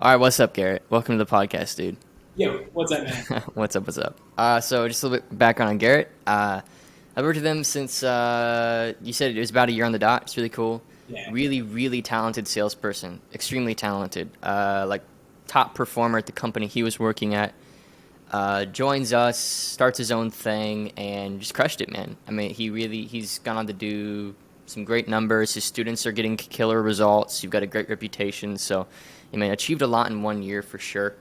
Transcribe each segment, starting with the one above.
All right, what's up, Garrett? Welcome to the podcast, dude. Yo, what's up, man? What's up? What's up? So just a little bit background on Garrett. I've worked with him since you said it was about a year on the dot. It's really cool. Yeah, Really, really talented salesperson. Extremely talented. Like top performer at the company he was working at. Joins us, starts his own thing, and just crushed it, man. I mean, he's gone on to do some great numbers. His students are getting killer results. You've got a great reputation, so I mean, achieved a lot in 1 year for sure.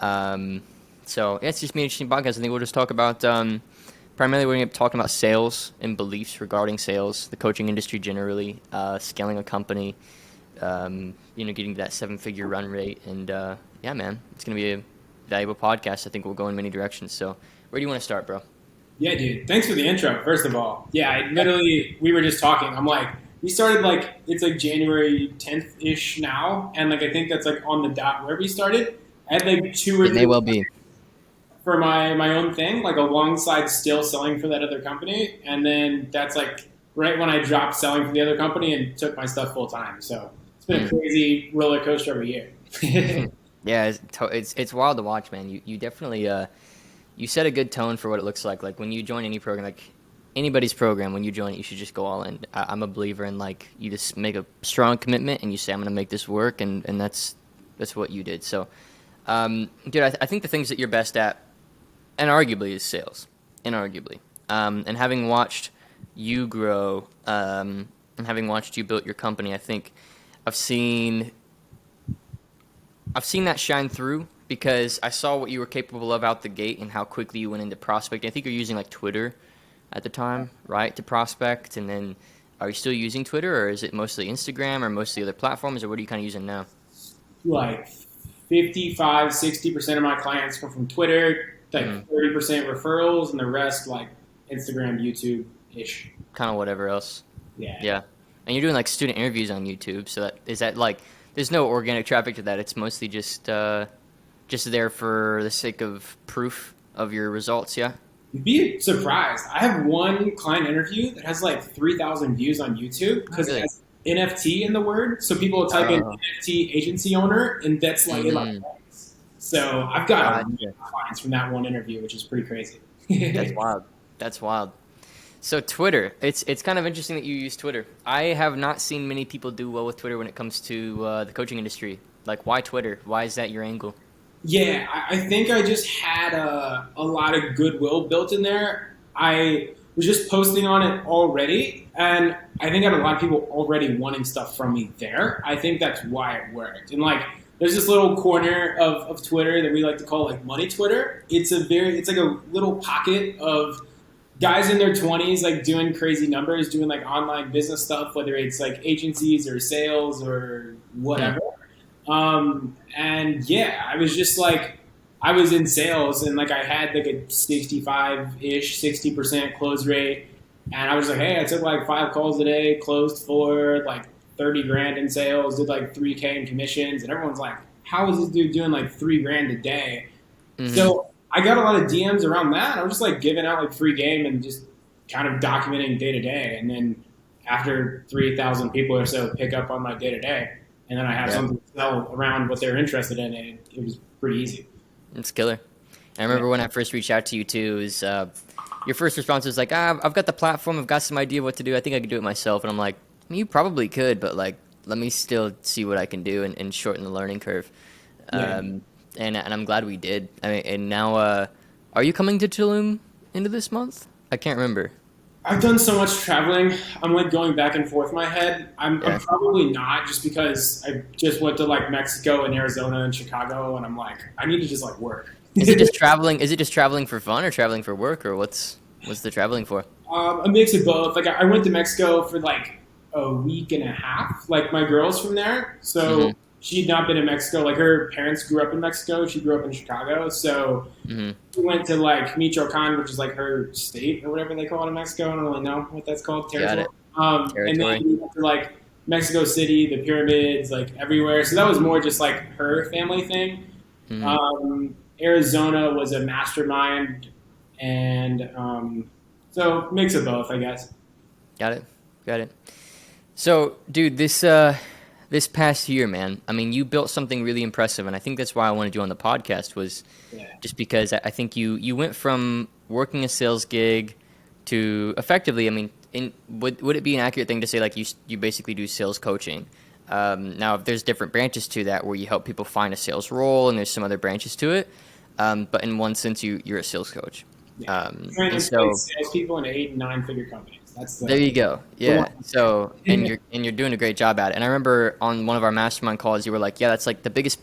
So yeah, it's just me an interesting podcast. I think we'll just talk about primarily we're going to be talking about sales and beliefs regarding sales, the coaching industry generally, scaling a company, getting to that 7-figure run rate, and yeah, man, it's going to be a valuable podcast. I think we'll go in many directions. So where do you want to start, bro? yeah, dude. Thanks for the intro. First of all, yeah, we were just talking. I'm like, we started it's like January 10th ish now, and like I think that's like on the dot where we started. I had like two or It may three well be. for my own thing, like alongside still selling for that other company, and then that's like right when I dropped selling for the other company and took my stuff full time. So it's been a crazy roller coaster every year. Yeah, it's wild to watch, man. You definitely you set a good tone for what it looks like. Like when you join any program, like anybody's program, when you join it, you should just go all in. I'm a believer in like you just make a strong commitment and you say I'm going to make this work, and that's what you did. So, dude, I think the things that you're best at, and arguably, is sales, inarguably. And having watched you grow, and having watched you build your company, I think I've seen that shine through because I saw what you were capable of out the gate and how quickly you went into prospecting. I think you're using like Twitter at the time, right, to prospect. And then are you still using Twitter, or is it mostly Instagram or mostly other platforms, or what are you kind of using now? Like 55, 60% of my clients come from Twitter, like 30% referrals, and the rest like Instagram, YouTube ish. Kind of whatever else. Yeah. Yeah. And you're doing like student interviews on YouTube. So that like, there's no organic traffic to that. It's mostly just there for the sake of proof of your results. Yeah. You'd be surprised. I have one client interview that has like 3,000 views on YouTube because it Really? has NFT in the word. So people will type in Oh. NFT agency owner, and that's like it like Mhm. ranks. So I've got a lot Gotcha. of clients from that one interview, which is pretty crazy. That's wild. That's wild. So Twitter, it's kind of interesting that you use Twitter. I have not seen many people do well with Twitter when it comes to the coaching industry. Like, why Twitter? Why is that your angle? Yeah, I think I just had a lot of goodwill built in there. I was just posting on it already, and I think I had a lot of people already wanting stuff from me there. I think that's why it worked. And like, there's this little corner of Twitter that we like to call like money Twitter. It's like a little pocket of guys in their 20s like doing crazy numbers, doing like online business stuff, whether it's like agencies or sales or Hmm. whatever. And yeah, I was just like, I was in sales and like I had like a 65 ish, 60% close rate. And I was like, hey, I took like 5 calls a day, closed for like 30 grand in sales, did like 3K in commissions. And everyone's like, how is this dude doing like 3 grand a day? Hmm. So I got a lot of DMs around that. I was just like giving out like free game and just kind of documenting day to day. And then after 3,000 people or so pick up on my day to day, and then I have Yeah, something to sell around what they're interested in, and it was pretty easy. it's killer. I Yeah. remember when I first reached out to you too. Is your first response was like, I've got the platform, I've got some idea what to do. I think I could do it myself. And I'm like, you probably could, but like, let me still see what I can do and shorten the learning curve. Yeah. Um, and I'm glad we did. I mean, and now, are you coming to Tulum into this month? I can't remember. I've done so much traveling. I'm like going back and forth in my head. I'm Yeah. probably not just because I just went to like Mexico and Arizona and Chicago, and I'm like, I need to just like work. Is it just traveling? Is it just traveling for fun or traveling for work, or what's the traveling for? A mix of both. Like I went to Mexico for like a week and a half. Like my girl's from there, Mm-hmm. so she'd not been in Mexico. Like her parents grew up in Mexico. She grew up in Chicago, so Mm-hmm. we went to like Michoacan, which is like her state or whatever they call it in Mexico. I don't really know what that's called, Got territory. it. And then Territory. we went to like Mexico City, the pyramids, like everywhere. So that was more just like her family thing. Mm-hmm. Arizona was a mastermind, and so mix of both, I guess. Got it. Got it. So, dude, this past year, man, I mean, you built something really impressive, and I think that's why I wanted you on the podcast was Yeah. just because I think you went from working a sales gig to effectively, I mean, would it be an accurate thing to say like you basically do sales coaching? Now, there's different branches to that where you help people find a sales role, and there's some other branches to it. But in one sense, you're a sales coach. Yeah. Trying And to place so salespeople in 8 and 9 figure companies. That's there you go. the one. Yeah. So and you're doing a great job at it. And I remember on one of our mastermind calls, you were like, "Yeah, that's like the biggest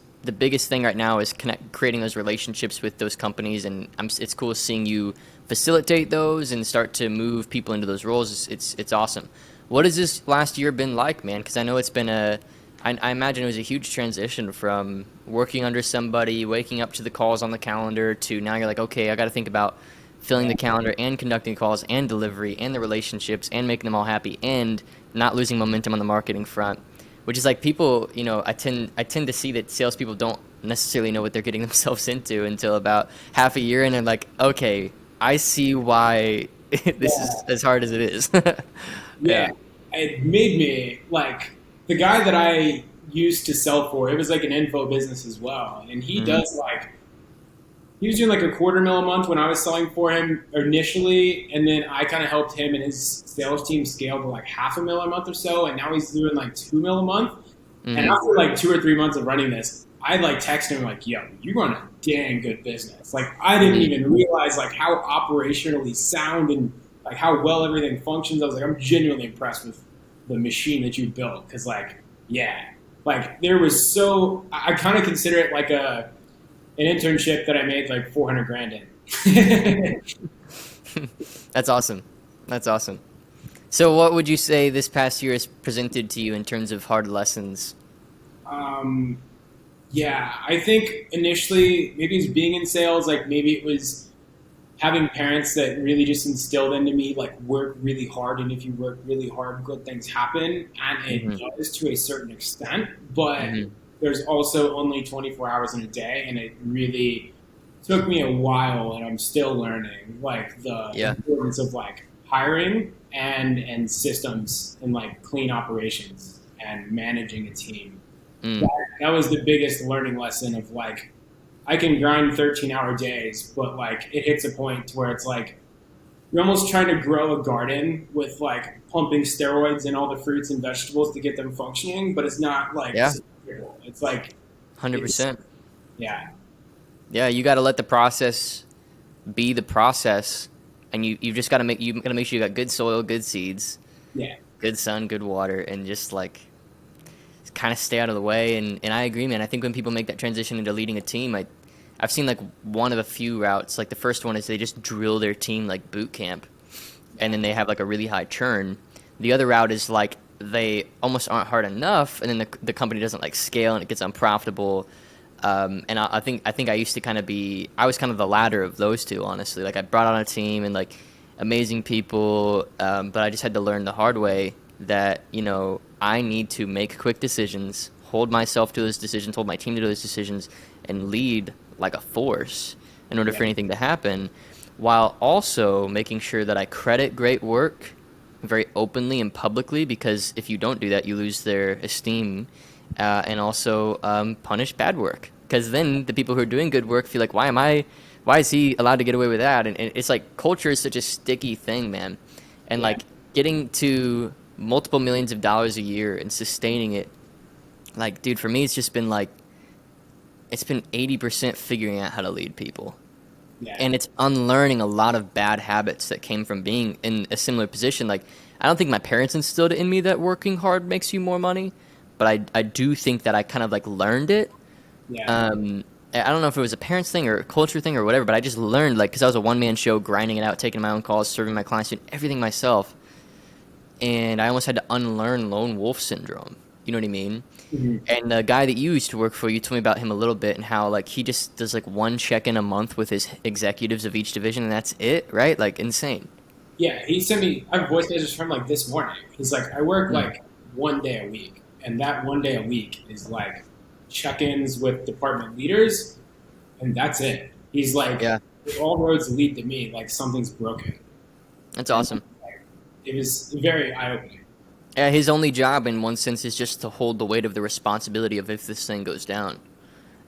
thing right now is creating those relationships with those companies." And it's cool seeing you facilitate those and start to move people into those roles. It's awesome. What has this last year been like, man? Because I know it's been I imagine it was a huge transition from working under somebody, waking up to the calls on the calendar, to now you're like, okay, I got to think about filling the calendar and conducting calls and delivery and the relationships and making them all happy and not losing momentum on the marketing front, which is like people, I tend to see that salespeople don't necessarily know what they're getting themselves into until about half a year, and they're like, okay, I see why this Yeah. is as hard as it is. Yeah. Yeah. It made me like the guy that I used to sell for. It was like an info business as well, and he Hmm. does like he was doing like $250,000 a month when I was selling for him initially, and then I kind of helped him and his sales team scale to like $500,000 a month or so, and now he's doing like $2 million a month. And Hmm. after like 2 or 3 months of running this, I like texted him like, "Yo, you run a dang good business." Like I didn't Hmm. even realize like how operationally sound and like how well everything functions. I was like, I'm genuinely impressed with the machine that you built because like yeah, like there was so I kind of consider it like an internship that I made like 400 grand in. That's awesome. That's awesome. So, what would you say this past year has presented to you in terms of hard lessons? um, yeah, I think initially maybe it's being in sales, like maybe it was having parents that really just instilled into me like work really hard, and if you work really hard good things happen, and it Hmm. does to a certain extent, but Hmm. there's also only 24 hours in a day, and it really took me a while, and I'm still learning like the Yeah. importance of like hiring and systems and like clean operations and managing a team. Mm. That was the biggest learning lesson of like I can grind 13-hour days, but like it hits a point where it's like you're almost trying to grow a garden with like pumping steroids in all the fruits and vegetables to get them functioning, but it's not like Yeah. sustainable. It's like it's 100%. yeah, Yeah. You got to let the process be the process, and you just got to make sure you got good soil, good seeds, yeah, good sun, good water, and just like kind of stay out of the way. And I agree, man. I think when people make that transition into leading a team, I've seen like one of a few routes. Like the first one is they just drill their team like boot camp, and yeah, then they have like a really high churn. The other route is like they almost aren't hard enough, and then the company doesn't like scale and it gets unprofitable. And I think I used to kind of I was kind of the latter of those two, honestly. Like I brought on a team and like amazing people, but I just had to learn the hard way that I need to make quick decisions, hold myself to those decisions, hold my team to those decisions, and lead like a force in order yeah, for anything to happen, while also making sure that I credit great work very openly and publicly, because if you don't do that, you lose their esteem, and also punish bad work. Because then the people who are doing good work feel like, why is he allowed to get away with that? And it's like culture is such a sticky thing, man. And yeah, like getting to multiple millions of dollars a year and sustaining it, like, dude, for me, it's just been like, it's been 80% figuring out how to lead people. yeah, And it's unlearning a lot of bad habits that came from being in a similar position. Like, I don't think my parents instilled it in me that working hard makes you more money, but I do think that I kind of like learned it. yeah, I don't know if it was a parents thing or a culture thing or whatever, but I just learned, like, because I was a one-man show, grinding it out, taking my own calls, serving my clients, doing everything myself, and I almost had to unlearn lone wolf syndrome. You know what I mean? mhm. And the guy that you used to work for, you told me about him a little bit and how like he just does like one check-in a month with his executives of each division, and that's it, right? Like insane. Yeah. He sent me. I have voice messages from like this morning. He's like, I work Mm. like 1 day a week, and that 1 day a week is like check-ins with department leaders, and that's it. He's like, Yeah, all roads lead to me. Like something's broken, that's and awesome. like, it was very eye opening. His only job, in one sense, is just to hold the weight of the responsibility of if this thing goes down.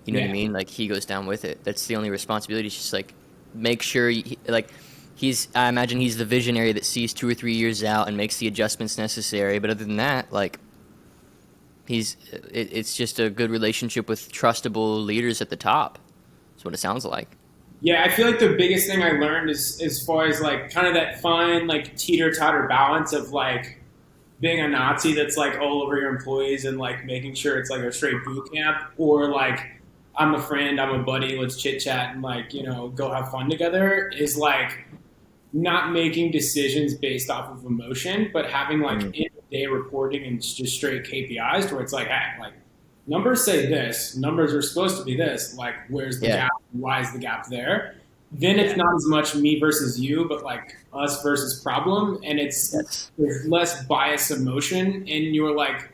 You know what I Yeah. mean? Like he goes down with it. That's the only responsibility. It's just like make sure, like he's. I imagine he's the visionary that sees 2 or 3 years out and makes the adjustments necessary. But other than that, like it's just a good relationship with trustable leaders at the top. That's what it sounds like. Yeah, I feel like the biggest thing I learned is as far as like kind of that fine like teeter totter balance of like being a Nazi that's like all over your employees and like making sure it's like a straight boot camp, or like I'm a friend, I'm a buddy, let's chit chat and like, go have fun together, is like not making decisions based off of emotion, but having like Mm. in day reporting and just straight KPIs where it's like, hey, like numbers say this, numbers are supposed to be this, like where's the Yeah. gap, why is the gap there? Then it's Yeah. not as much me versus you, but like us versus problem, and Yes. there's less bias emotion in your like,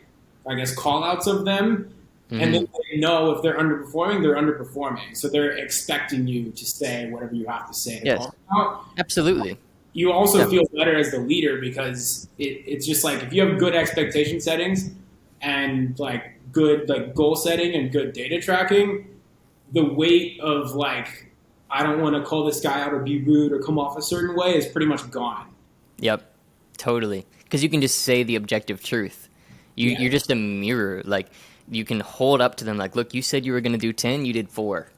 I guess, call outs of them, and Hmm. then they know if they're underperforming, they're underperforming, so they're expecting you to say whatever you have to say to Yes. call them out. Absolutely. You also Yeah. feel better as the leader because it's just like if you have good expectation settings and like good like goal setting and good data tracking, the weight of like I don't want to call this guy out or be rude or come off a certain way is pretty much gone. Yep. Totally. Because you can just say the objective truth. Yeah, You're just a mirror. Like you can hold up to them. Like, look, you said you were gonna do 10. You did 4.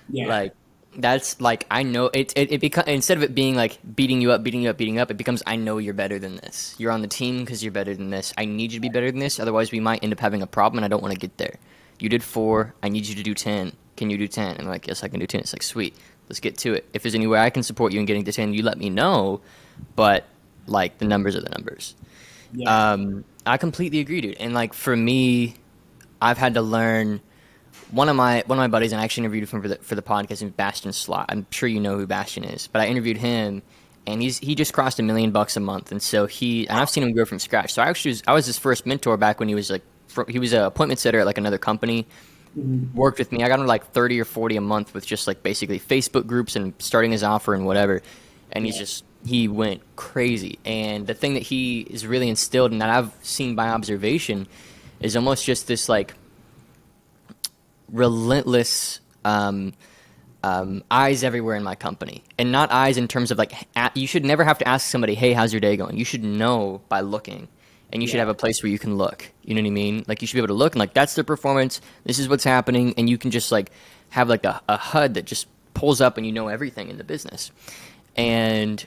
yeah, Like that's like I know it becomes, instead of it being like beating you up, beating you up, beating you up, it becomes I know you're better than this. You're on the team because you're better than this. I need you to be better than this. Otherwise, we might end up having a problem, and I don't want to get there. You did 4. I need you to do 10. Can you do 10? And I'm like, yes, I can do 10. It's like sweet. Let's get to it. If there's any way I can support you in getting to 10, you let me know. But like the numbers are the numbers. yeah. I completely agree, dude. And like for me, I've had to learn one of my buddies, and I actually interviewed him for the podcast, is Bastion Slot. I'm sure you know who Bastion is, but I interviewed him, and he just crossed $1 million a month, and so I've seen him grow from scratch. So I was his first mentor back when he was like he was an appointment setter at like another company. Mhm. Worked with me. I got him like 30 or 40 a month with just like basically Facebook groups and starting his offer and whatever. And Yeah, he went crazy. And the thing that he is really instilled and that I've seen by observation is almost just this like relentless eyes everywhere in my company, and not eyes in terms of like you should never have to ask somebody, hey, how's your day going? You should know by looking, and you should yeah, have a place where you can look. You know what I mean? Like you should be able to look and like that's their performance, this is what's happening, and you can just like have like a HUD that just pulls up and you know everything in the business. And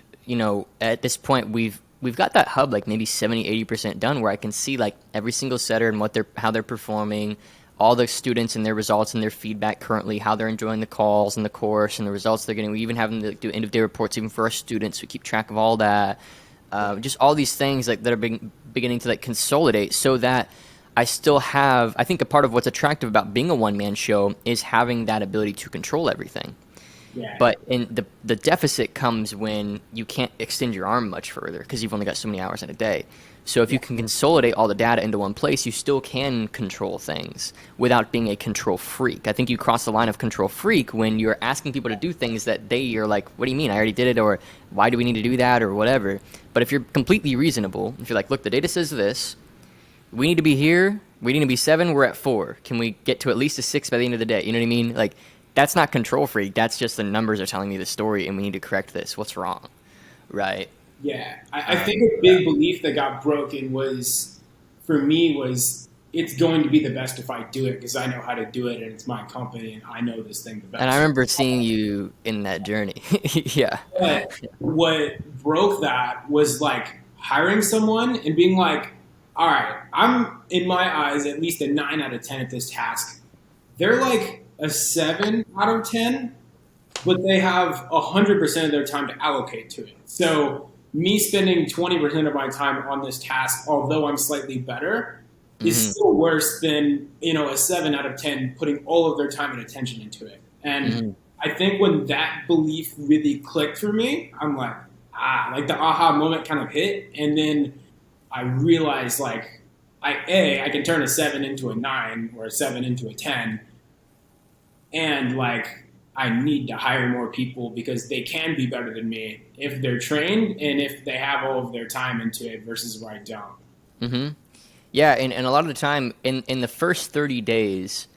at this point we've got that hub like maybe 70-80% done, where I can see like every single setter and how they're performing, all the students and their results and their feedback currently, how they're enjoying the calls and the course and the results they're getting. We even have them to do end of day reports even for our students. We keep track of all that. Just all these things like that are beginning to like consolidate, so that I still have. I think a part of what's attractive about being a one man show is having that ability to control everything. yeah, But in the deficit comes when you can't extend your arm much further because you've only got so many hours in a day. So if you can consolidate all the data into one place, you still can control things without being a control freak. I think you cross the line of control freak when you're asking people to do things that they are like, what do you mean? I already did it, or why do we need to do that, or whatever. But if you're completely reasonable, if you're like, look, the data says this, we need to be here, we need to be 7, we're at 4. Can we get to at least a 6 by the end of the day? You know what I mean? Like, that's not control freak. That's just the numbers are telling me the story, and we need to correct this. What's wrong? Right. yeah. I think a big belief that got broken was, for me, was it's going to be the best if I do it because I know how to do it and it's my company and I know this thing the And I best. remember seeing you in that journey. Yeah. But what broke that was like hiring someone and being like, all right, I'm in my eyes at least a 9 out of 10 at this task. They're like a 7 out of 10, but they have 100% of their time to allocate to it. So me spending 20% of my time on this task, although I'm slightly better, is Hmm. still worse than a 7 out of 10 putting all of their time and attention into it. And Hmm. I think when that belief really clicked for me, I'm like, like the aha moment kind of hit, and then I realized like I can turn a 7 into a 9 or a 7 into a 10, and like I need to hire more people because they can be better than me if they're trained and if they have all of their time into it versus where I don't. Yeah, and a lot of the time in the first 30 days,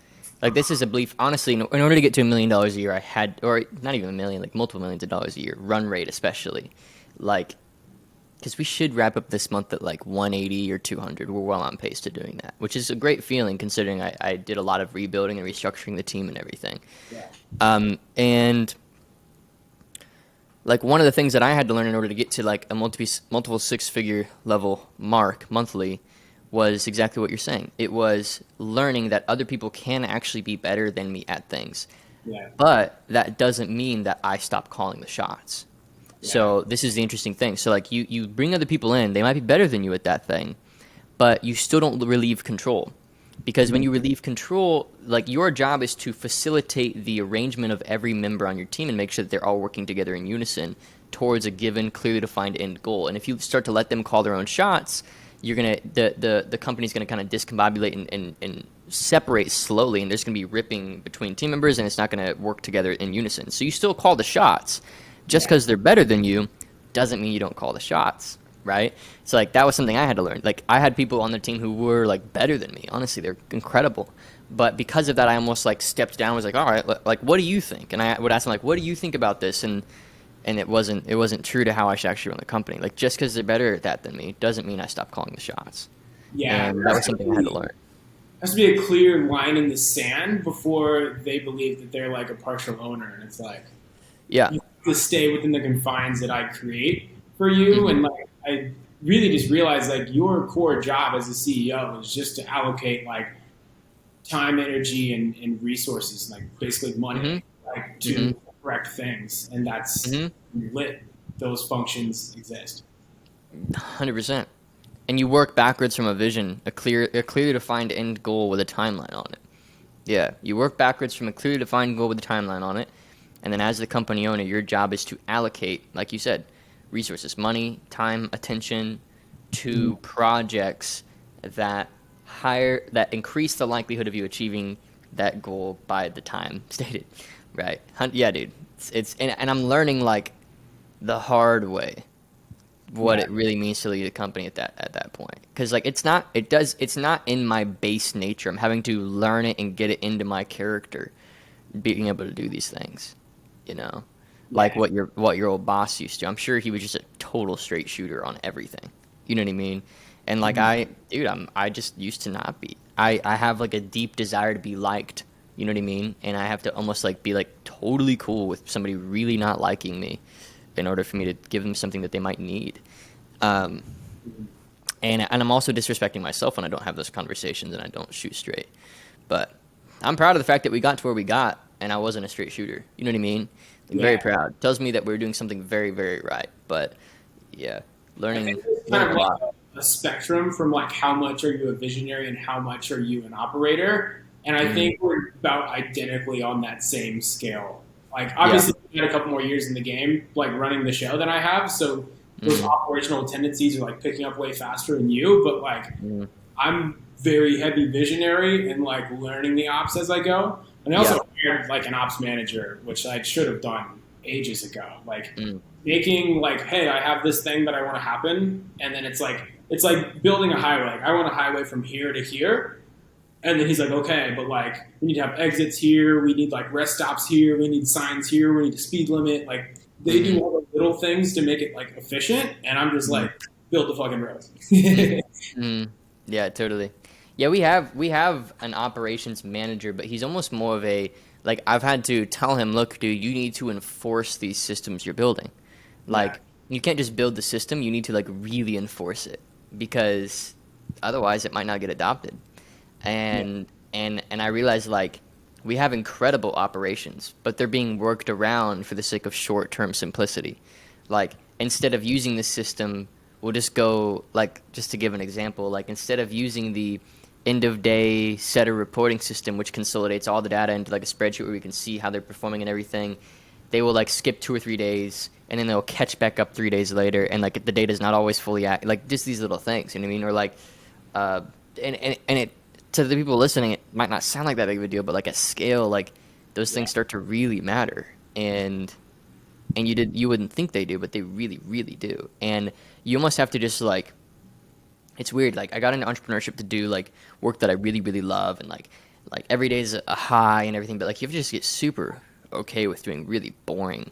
like this is a belief. Honestly, in order to get to $1 million a year, I had, or not even a million, like multiple millions of dollars a year, run rate especially, like because we should wrap up this month at like 180 or 200. We're well on pace to doing that, which is a great feeling considering I did a lot of rebuilding and restructuring the team and everything. Yeah. And like one of the things that I had to learn in order to get to like a multiple six-figure level mark monthly was exactly what you're saying. It was learning that other people can actually be better than me at things. Yeah. But that doesn't mean that I stop calling the shots. Yeah. So this is the interesting thing. So like you bring other people in, they might be better than you at that thing, but you still don't relieve control. Because when you relieve control, like your job is to facilitate the arrangement of every member on your team and make sure that they're all working together in unison towards a given, clearly defined end goal. And if you start to let them call their own shots, you're gonna the company's gonna kind of discombobulate and separate slowly, and there's gonna be ripping between team members, and it's not gonna work together in unison. So you still call the shots, just because they're better than you doesn't mean you don't call the shots, right? So like that was something I had to learn. Like I had people on the team who were like better than me. Honestly, they're incredible. But because of that, I almost like stepped down. Was like, all right, like what do you think? And I would ask them like, what do you think about this? And it wasn't true to how I should actually run the company. Like just because they're better at that than me doesn't mean I stop calling the shots. Yeah. And that was something I had to learn. Has to be a clear line in the sand before they believe that they're like a partial owner, and it's like, Yeah. you have to stay within the confines that I create for you. And like I really just realized like your core job as a CEO is just to allocate like time, energy, and resources, like basically money, like to correct things, and that's lit. Those functions exist. 100%. And you work backwards from a vision, a clearly defined end goal with a timeline on it. Yeah, you work backwards from a clearly defined goal with a timeline on it, and then as the company owner, your job is to allocate, like you said, resources, money, time, attention to projects that increase the likelihood of you achieving that goal by the time stated. Right? Yeah, dude. And I'm learning like the hard way what it really means to lead a company at that point, because like it's not in my base nature. I'm having to learn it and get it into my character, being able to do these things, like what your old boss used to. I'm sure he was just a total straight shooter on everything, you know what I mean? And like I just used to not be. I have like a deep desire to be liked, you know what I mean? And I have to almost like be like totally cool with somebody really not liking me in order for me to give them something that they might need. And I'm also disrespecting myself when I don't have those conversations and I don't shoot straight. But I'm proud of the fact that we got to where we got and I wasn't a straight shooter. You know what I mean? Like, very proud. Tells me that we're doing something very, very right. But yeah, learning Kind of a lot. like a spectrum from like how much are you a visionary and how much are you an operator. And I think we're about identically on that same scale. Like obviously you had a couple more years in the game, like running the show than I have. So those operational tendencies are like picking up way faster than you. But like I'm very heavy visionary and like learning the ops as I go. And I also hired like an ops manager, which I should have done ages ago. Like making like, hey, I have this thing that I want to happen, and then it's like building a highway. Like, I want a highway from here to here. And then he's like, okay, but like we need to have exits here, we need like rest stops here, we need signs here, we need a speed limit. Like they do all the little things to make it like efficient, and I'm just like, build the fucking road. Yeah, totally. Yeah, we have an operations manager, but he's almost more of a, like, I've had to tell him, look, dude, you need to enforce these systems you're building. Like, you can't just build the system, you need to like really enforce it, because otherwise it might not get adopted. And I realized like we have incredible operations, but they're being worked around for the sake of short-term simplicity. Like instead of using the system, we'll just go like, just to give an example, like instead of using the end of day setter reporting system, which consolidates all the data into like a spreadsheet where we can see how they're performing and everything, they will like skip 2 or 3 days and then they'll catch back up 3 days later, and like the data is not always fully like just these little things, you know what I mean? Or like and it, to the people listening, it might not sound like that big of a deal, but like at scale, like those things start to really matter, and you wouldn't think they do, but they really, really do. And you almost have to just like it's weird. Like I got into entrepreneurship to do like work that I really, really love, and like every day is a high and everything. But like you have to just get super okay with doing really boring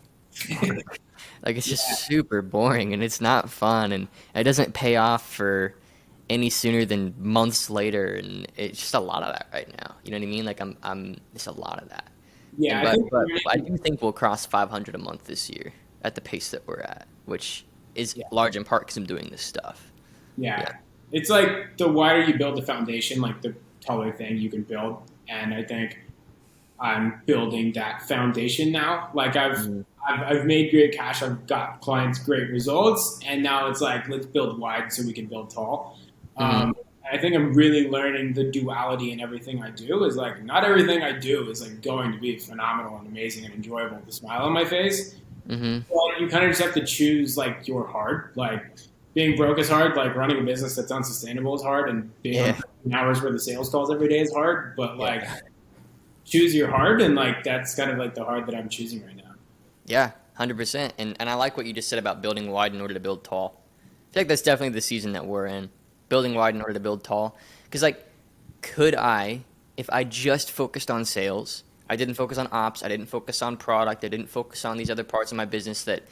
work. Like it's just Yeah, super boring and it's not fun, and it doesn't pay off for any sooner than months later, and it's just a lot of that right now. You know what I mean? Like I'm it's a lot of that. And yeah. I think but I do think we'll cross 500 a month this year at the pace that we're at, which is yeah, large in part because I'm doing this stuff. Yeah. yeah. It's like the wider you build the foundation, like the taller thing you can build. And I think I'm building that foundation now. Like Mhm. I've made great cash. I've got clients great results, and now it's like let's build wide so we can build tall. Mhm. I think I'm really learning the duality in everything I do. Is like not everything I do is like going to be phenomenal and amazing and enjoyable with a smile on my face. Mhm. Well, you kind of just have to choose like your hard. Like being broke is hard. Like running a business that's unsustainable is hard, and being on Yeah. 15 hours worth of sales calls every day is hard. But like Yeah. choose your hard, and like that's kind of like the hard that I'm choosing right now. Yeah. 100%. And I like what you just said about building wide in order to build tall. I feel like that's definitely the season that we're in. Building wide in order to build tall. Because like, could I, if I just focused on sales, I didn't focus on ops, I didn't focus on product, I didn't focus on these other parts of my business that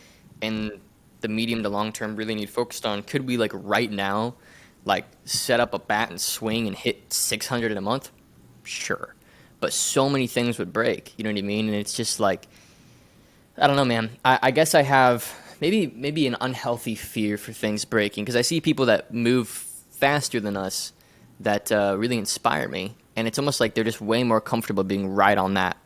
in the medium to long term really need focused on, could we like right now like set up a bat and swing and hit 600 in a month? Sure. But so many things would break, you know what I mean? And it's just like, I don't know, man. I guess I have maybe an unhealthy fear for things breaking because I see people that move faster than us that really inspire me, and it's almost like they're just way more comfortable being right on that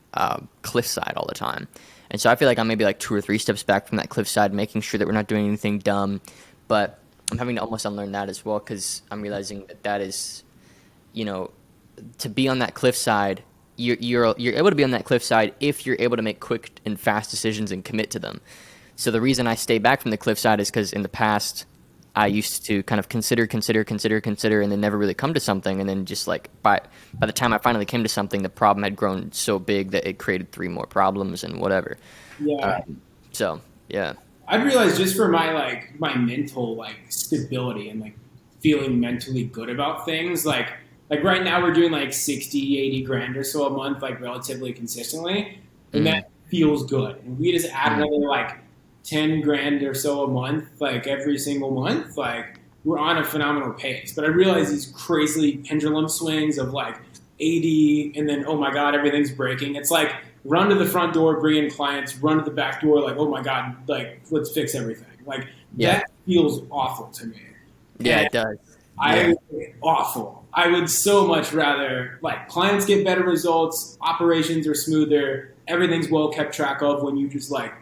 cliffside all the time. And so I feel like I'm maybe like 2 or 3 steps back from that cliffside, making sure that we're not doing anything dumb. But I'm having to almost unlearn that as well because I'm realizing that that is, you know, to be on that cliffside, you're able to be on that cliffside if you're able to make quick and fast decisions and commit to them. So the reason I stay back from the cliffside is because in the past I used to kind of consider, and then never really come to something, and then just like by the time I finally came to something, the problem had grown so big that it created 3 more problems and whatever. Yeah, So yeah. I'd realize just for my like my mental like stability and like feeling mentally good about things like right now we're doing like 60, 80 grand or so a month like relatively consistently, and Mm, that feels good, and we just add mm, another like 10 grand or so a month like every single month, like we're on a phenomenal pace. But I realize these crazy pendulum swings of like 80 and then oh my god everything's breaking. It's like run to the front door, bring in clients, run to the back door, like, oh my God, like, let's fix everything. Like, yeah. that feels awful to me. Yeah, And it does. Yeah. I, awful. I would so much rather, like, clients get better results, operations are smoother, everything's well kept track of when you just, like,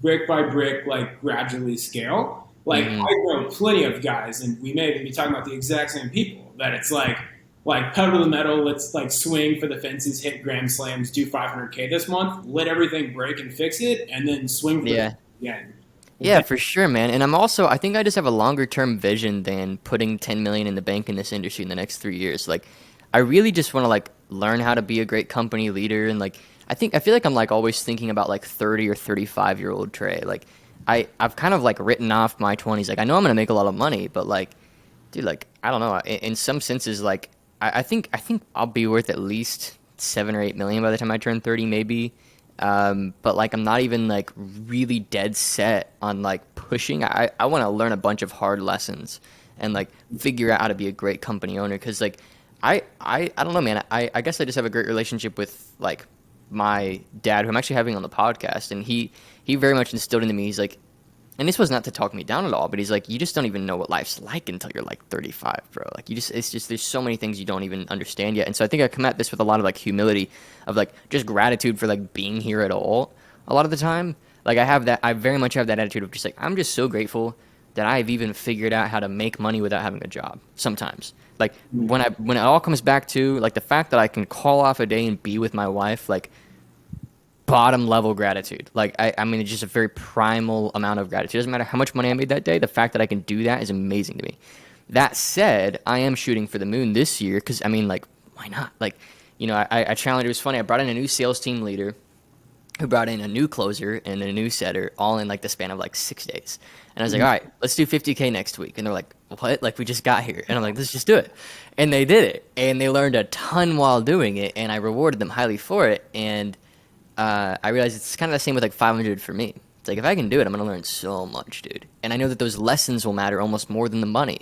brick by brick, like, gradually scale. Like, Hmm. I know plenty of guys, and we may even be talking about the exact same people, that it's like pedal to the metal, let's like swing for the fences, hit grand slams, do 500K this month, let everything break and fix it, and then swing for the Yeah. fences again. Yeah, That, for sure, man. And I think I just have a longer term vision than putting 10 million in the bank in this industry in the next 3 years. Like, I really just want to like learn how to be a great company leader. And like, I feel like I'm like always thinking about like 30 or 35-year-old Trey. Like, I've kind of like written off my 20s. Like, I know I'm going to make a lot of money, but like, dude, like, I don't know. In some senses, like, I think I'll be worth at least 7 or 8 million by the time I turn 30, maybe. But like I'm not even like really dead set on like pushing. I want to learn a bunch of hard lessons and like figure out how to be a great company owner because like I don't know, man. I guess I just have a great relationship with like my dad, who I'm actually having on the podcast, and he very much instilled into me. He's like, and this was not to talk me down at all, but he's like, you just don't even know what life's like until you're like 35, bro. Like it's just there's so many things you don't even understand yet. And so I think I come at this with a lot of like humility, of like just gratitude for like being here at all. A lot of the time, like I very much have that attitude of just like I'm just so grateful that I've even figured out how to make money without having a job. Sometimes, like when it all comes back to like the fact that I can call off a day and be with my wife, like bottom level gratitude. Like I mean, it's just a very primal amount of gratitude. It doesn't matter how much money I made that day. The fact that I can do that is amazing to me. That said, I am shooting for the moon this year because I mean, like, why not? Like, I challenged. It was funny. I brought in a new sales team leader who brought in a new closer and a new setter all in like the span of like 6 days. And I was like, all right, let's do 50K next week. And they're like, what? Like, we just got here. And I'm like, let's just do it. And they did it. And they learned a ton while doing it. And I rewarded them highly for it. And I realized it's kind of the same with like 500 for me. It's like, if I can do it, I'm going to learn so much, dude. And I know that those lessons will matter almost more than the money,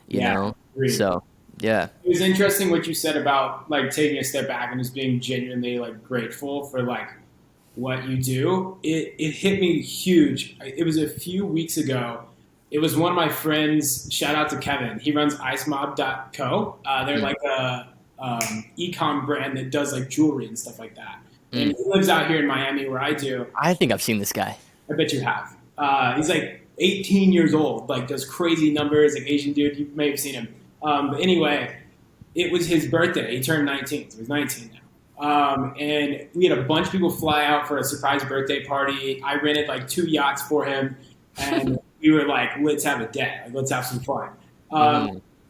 you know? Agreed. So, yeah. It was interesting what you said about like taking a step back and just being genuinely like grateful for like what you do. It hit me huge. It was a few weeks ago. It was one of my friends. Shout out to Kevin. He runs icemob.co. They're like a e-com brand that does like jewelry and stuff like that. And he lives out here in Miami where I do. I think I've seen this guy. I bet you have. He's like 18 years old, like does crazy numbers, like Asian dude. You may have seen him. But anyway, it was his birthday. He turned 19, so he's 19 now. And we had a bunch of people fly out for a surprise birthday party. I rented like 2 yachts for him, and we were like, let's have a day. Like, let's have some fun.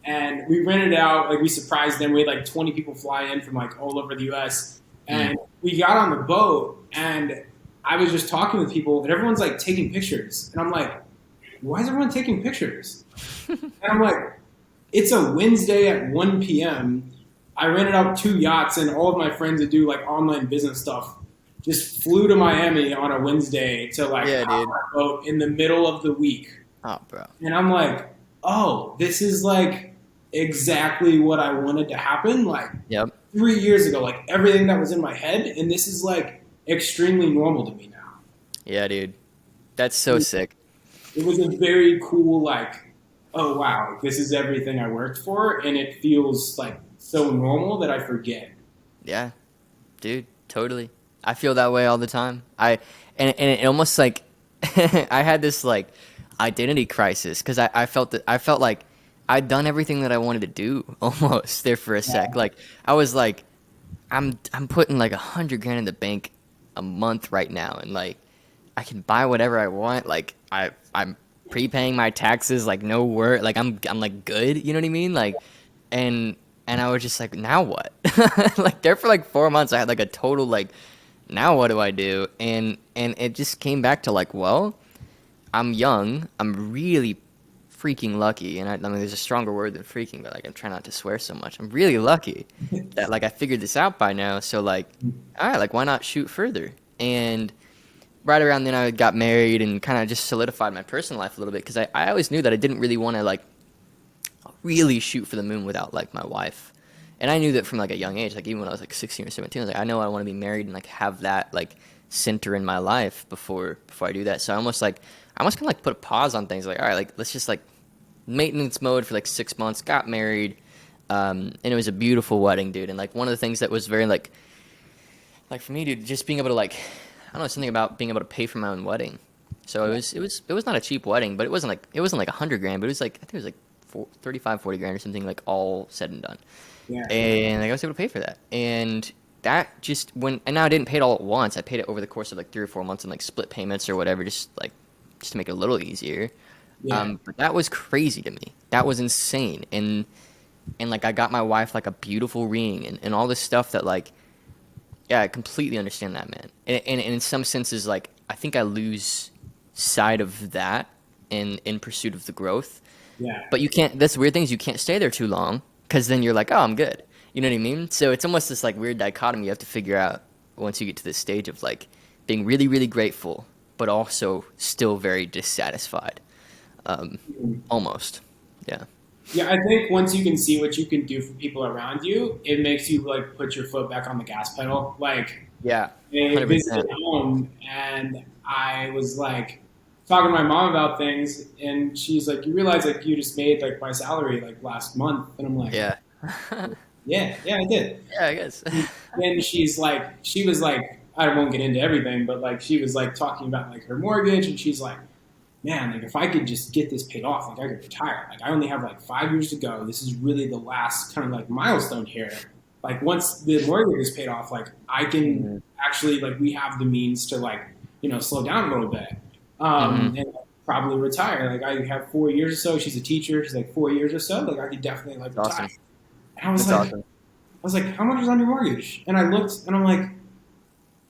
And we rented out, like we surprised them. We had like 20 people fly in from like all over the U.S. And we got on the boat, and I was just talking with people, and everyone's like taking pictures. And I'm like, why is everyone taking pictures? And I'm like, it's a Wednesday at 1 p.m. I rented out 2 yachts, and all of my friends that do like online business stuff just flew to Miami on a Wednesday to like have a boat in the middle of the week. Oh, bro. And I'm like, oh, this is like exactly what I wanted to happen. Like 3 years ago, like everything that was in my head, and this is like extremely normal to me now. Yeah, dude. That's so sick. It was a very cool, like, oh wow, this is everything I worked for, and it feels like so normal that I forget. Yeah, dude, totally. I feel that way all the time. And it almost like I had this like identity crisis because I felt like I'd done everything that I wanted to do almost there for a sec. Like I was like, I'm putting like $100,000 in the bank a month right now, and like I can buy whatever I want. Like I'm prepaying my taxes, like no work, like I'm like good, you know what I mean? Like, and I was just like, now what? Like there for like 4 months, I had like a total like, now what do I do? And it just came back to like, well, I'm young, I'm really freaking lucky, and I mean, there's a stronger word than freaking, but like I'm trying not to swear so much. I'm really lucky that like I figured this out by now. So like, all right, like why not shoot further? And right around then I got married and kind of just solidified my personal life a little bit because I always knew that I didn't really want to like really shoot for the moon without like my wife. And I knew that from like a young age, like even when I was like 16 or 17, I was like, I know I want to be married and like have that like center in my life before I do that. So I almost kind of like put a pause on things, like, all right, like let's just like maintenance mode for like 6 months, got married. And it was a beautiful wedding, dude. And like one of the things that was very like for me, dude, just being able to like, I don't know, something about being able to pay for my own wedding. So it was not a cheap wedding, but it wasn't like $100,000, but it was like, I think it was like 35, 40 grand or something, like all said and done. Yeah. And like, I was able to pay for that. And that just and now I didn't pay it all at once. I paid it over the course of like 3 or 4 months in like split payments or whatever, just to make it a little easier. Yeah. But that was crazy to me. That was insane. And like, I got my wife like a beautiful ring and all this stuff that like, yeah, I completely understand that, man. And in some senses, like, I think I lose sight of that in pursuit of the growth. Yeah. But you can't, that's the weird thing is you can't stay there too long because then you're like, oh, I'm good. You know what I mean? So it's almost this like weird dichotomy you have to figure out once you get to this stage of like being really, really grateful, but also still very dissatisfied. Almost. Yeah. Yeah, I think once you can see what you can do for people around you, it makes you like put your foot back on the gas pedal. Like, yeah, I visited home and I was like talking to my mom about things, and she's like, "You realize like you just made like my salary like last month?" And I'm like, "Yeah, yeah, I did." Yeah, I guess. Then she was like, I won't get into everything, but like she was like talking about like her mortgage, and she's like, man, like if I could just get this paid off, like I could retire. Like I only have like 5 years to go. This is really the last kind of like milestone here. Like once the mortgage is paid off, like I can actually like we have the means to like, you know, slow down a little bit and probably retire. Like I have 4 years or so. She's a teacher. She's like 4 years or so. Like I could definitely like retire. Awesome. And I was like, how much is on your mortgage? And I looked and I'm like,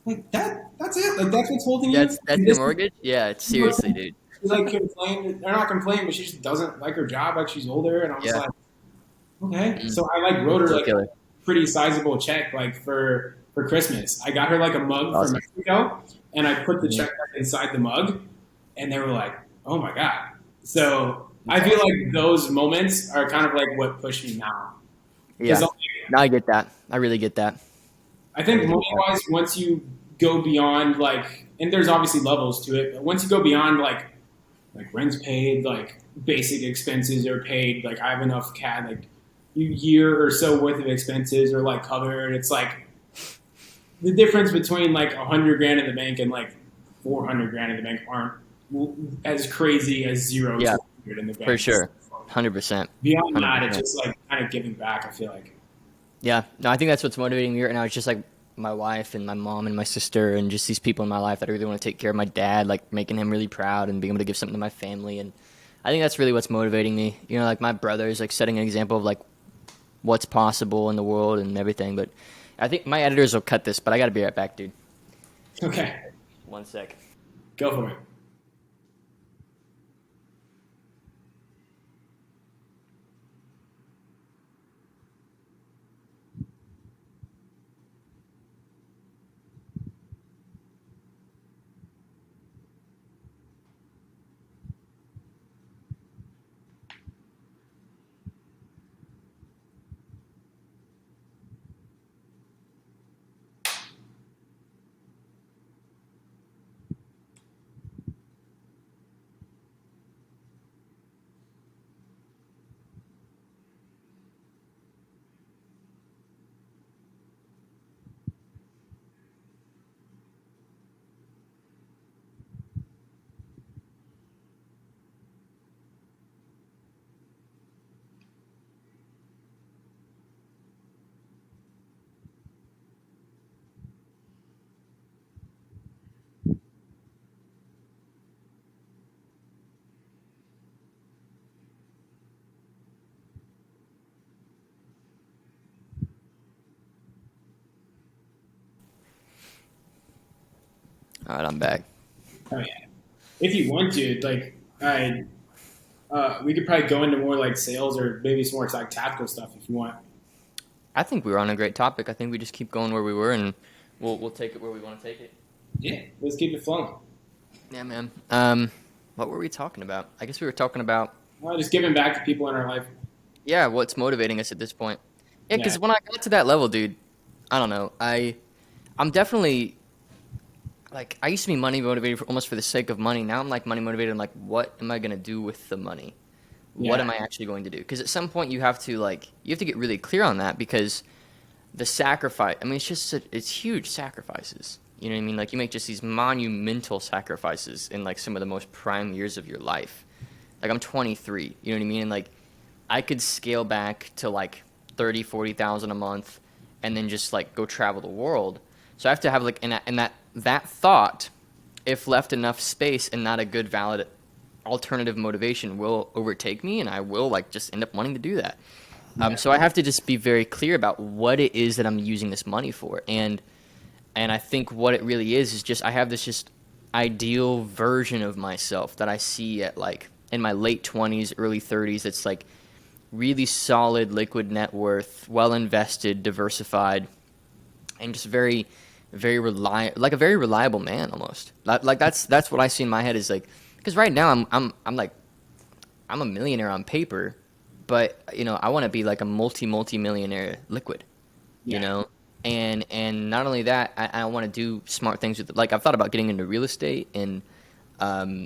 Like that's it. Like that's what's holding you. That's And your this mortgage? Yeah, seriously, dude. she's like complaining. They're not complaining, but she just doesn't like her job. Like she's older, and I was Yeah. like, okay. Mm. So I like wrote her Still like killer. a pretty sizable check like for Christmas. I got her like a mug from Awesome. Mexico, and I put the Mhm. check like, inside the mug, and they were like, oh my god. So I That's feel awesome. like those moments are kind of like what push me now because Yeah. No, I get that. I really get that. I I think really get money that. wise, once you go beyond like, and there's obviously levels to it, but once you go beyond like rent's paid, like basic expenses are paid, like I have enough cat like year or so worth of expenses are like covered. It's like the difference between like 100 grand in the bank and like 400 grand in the bank aren't as crazy as zero to Yeah, 100 in the for bank. sure. 100%. Beyond that, it's 100%. just like kind of giving back. I feel like. Yeah. No, I think that's what's motivating me right now. It's just like my wife and my mom and my sister and just these people in my life that I really want to take care of my dad, like making him really proud and being able to give something to my family. And I think that's really what's motivating me. You know, like my brother is like setting an example of like what's possible in the world and everything. But I think my editors will cut this, but I got to be right back, dude. Okay, One sec. go for it. All right, I'm back. Oh yeah, if you want to, like I we could probably go into more like sales or maybe some more like tactical stuff if you want. I think we were on a great topic. I think we just keep going where we were, and we'll take it where we want to take it. Yeah, let's keep it flowing. Yeah, man. What were we talking about? I guess we were talking about Just giving back to people in our life. yeah, what's motivating us at this point. Yeah, Yeah, because when I got to that level, dude, I don't know. I'm definitely like I used to be money motivated for, almost for the sake of money. Now I'm like money motivated. I'm like, what am I gonna do with the money? What yeah, am I actually going to do? Because at some point you have to get really clear on that because the sacrifice. I mean, it's huge sacrifices. You know what I mean? Like you make just these monumental sacrifices in like some of the most prime years of your life. Like I'm 23. You know what I mean? And like I could scale back to like 30, 40,000 a month, and then just like go travel the world. So I have to have like and that thought, if left enough space and not a good valid alternative motivation, will overtake me, and I will like just end up wanting to do that. yeah, So I have to just be very clear about what it is that I'm using this money for, and I think what it really is just I have this just ideal version of myself that I see at like in my late 20s, early 30s. It's like really solid liquid net worth, well invested, diversified, and just like a very reliable man almost. Like that's what I see in my head is like because right now I'm like I'm a millionaire on paper, but you know I want to be like a multi millionaire liquid, you yeah, know. And not only that, I want to do smart things with it. Like I've thought about getting into real estate and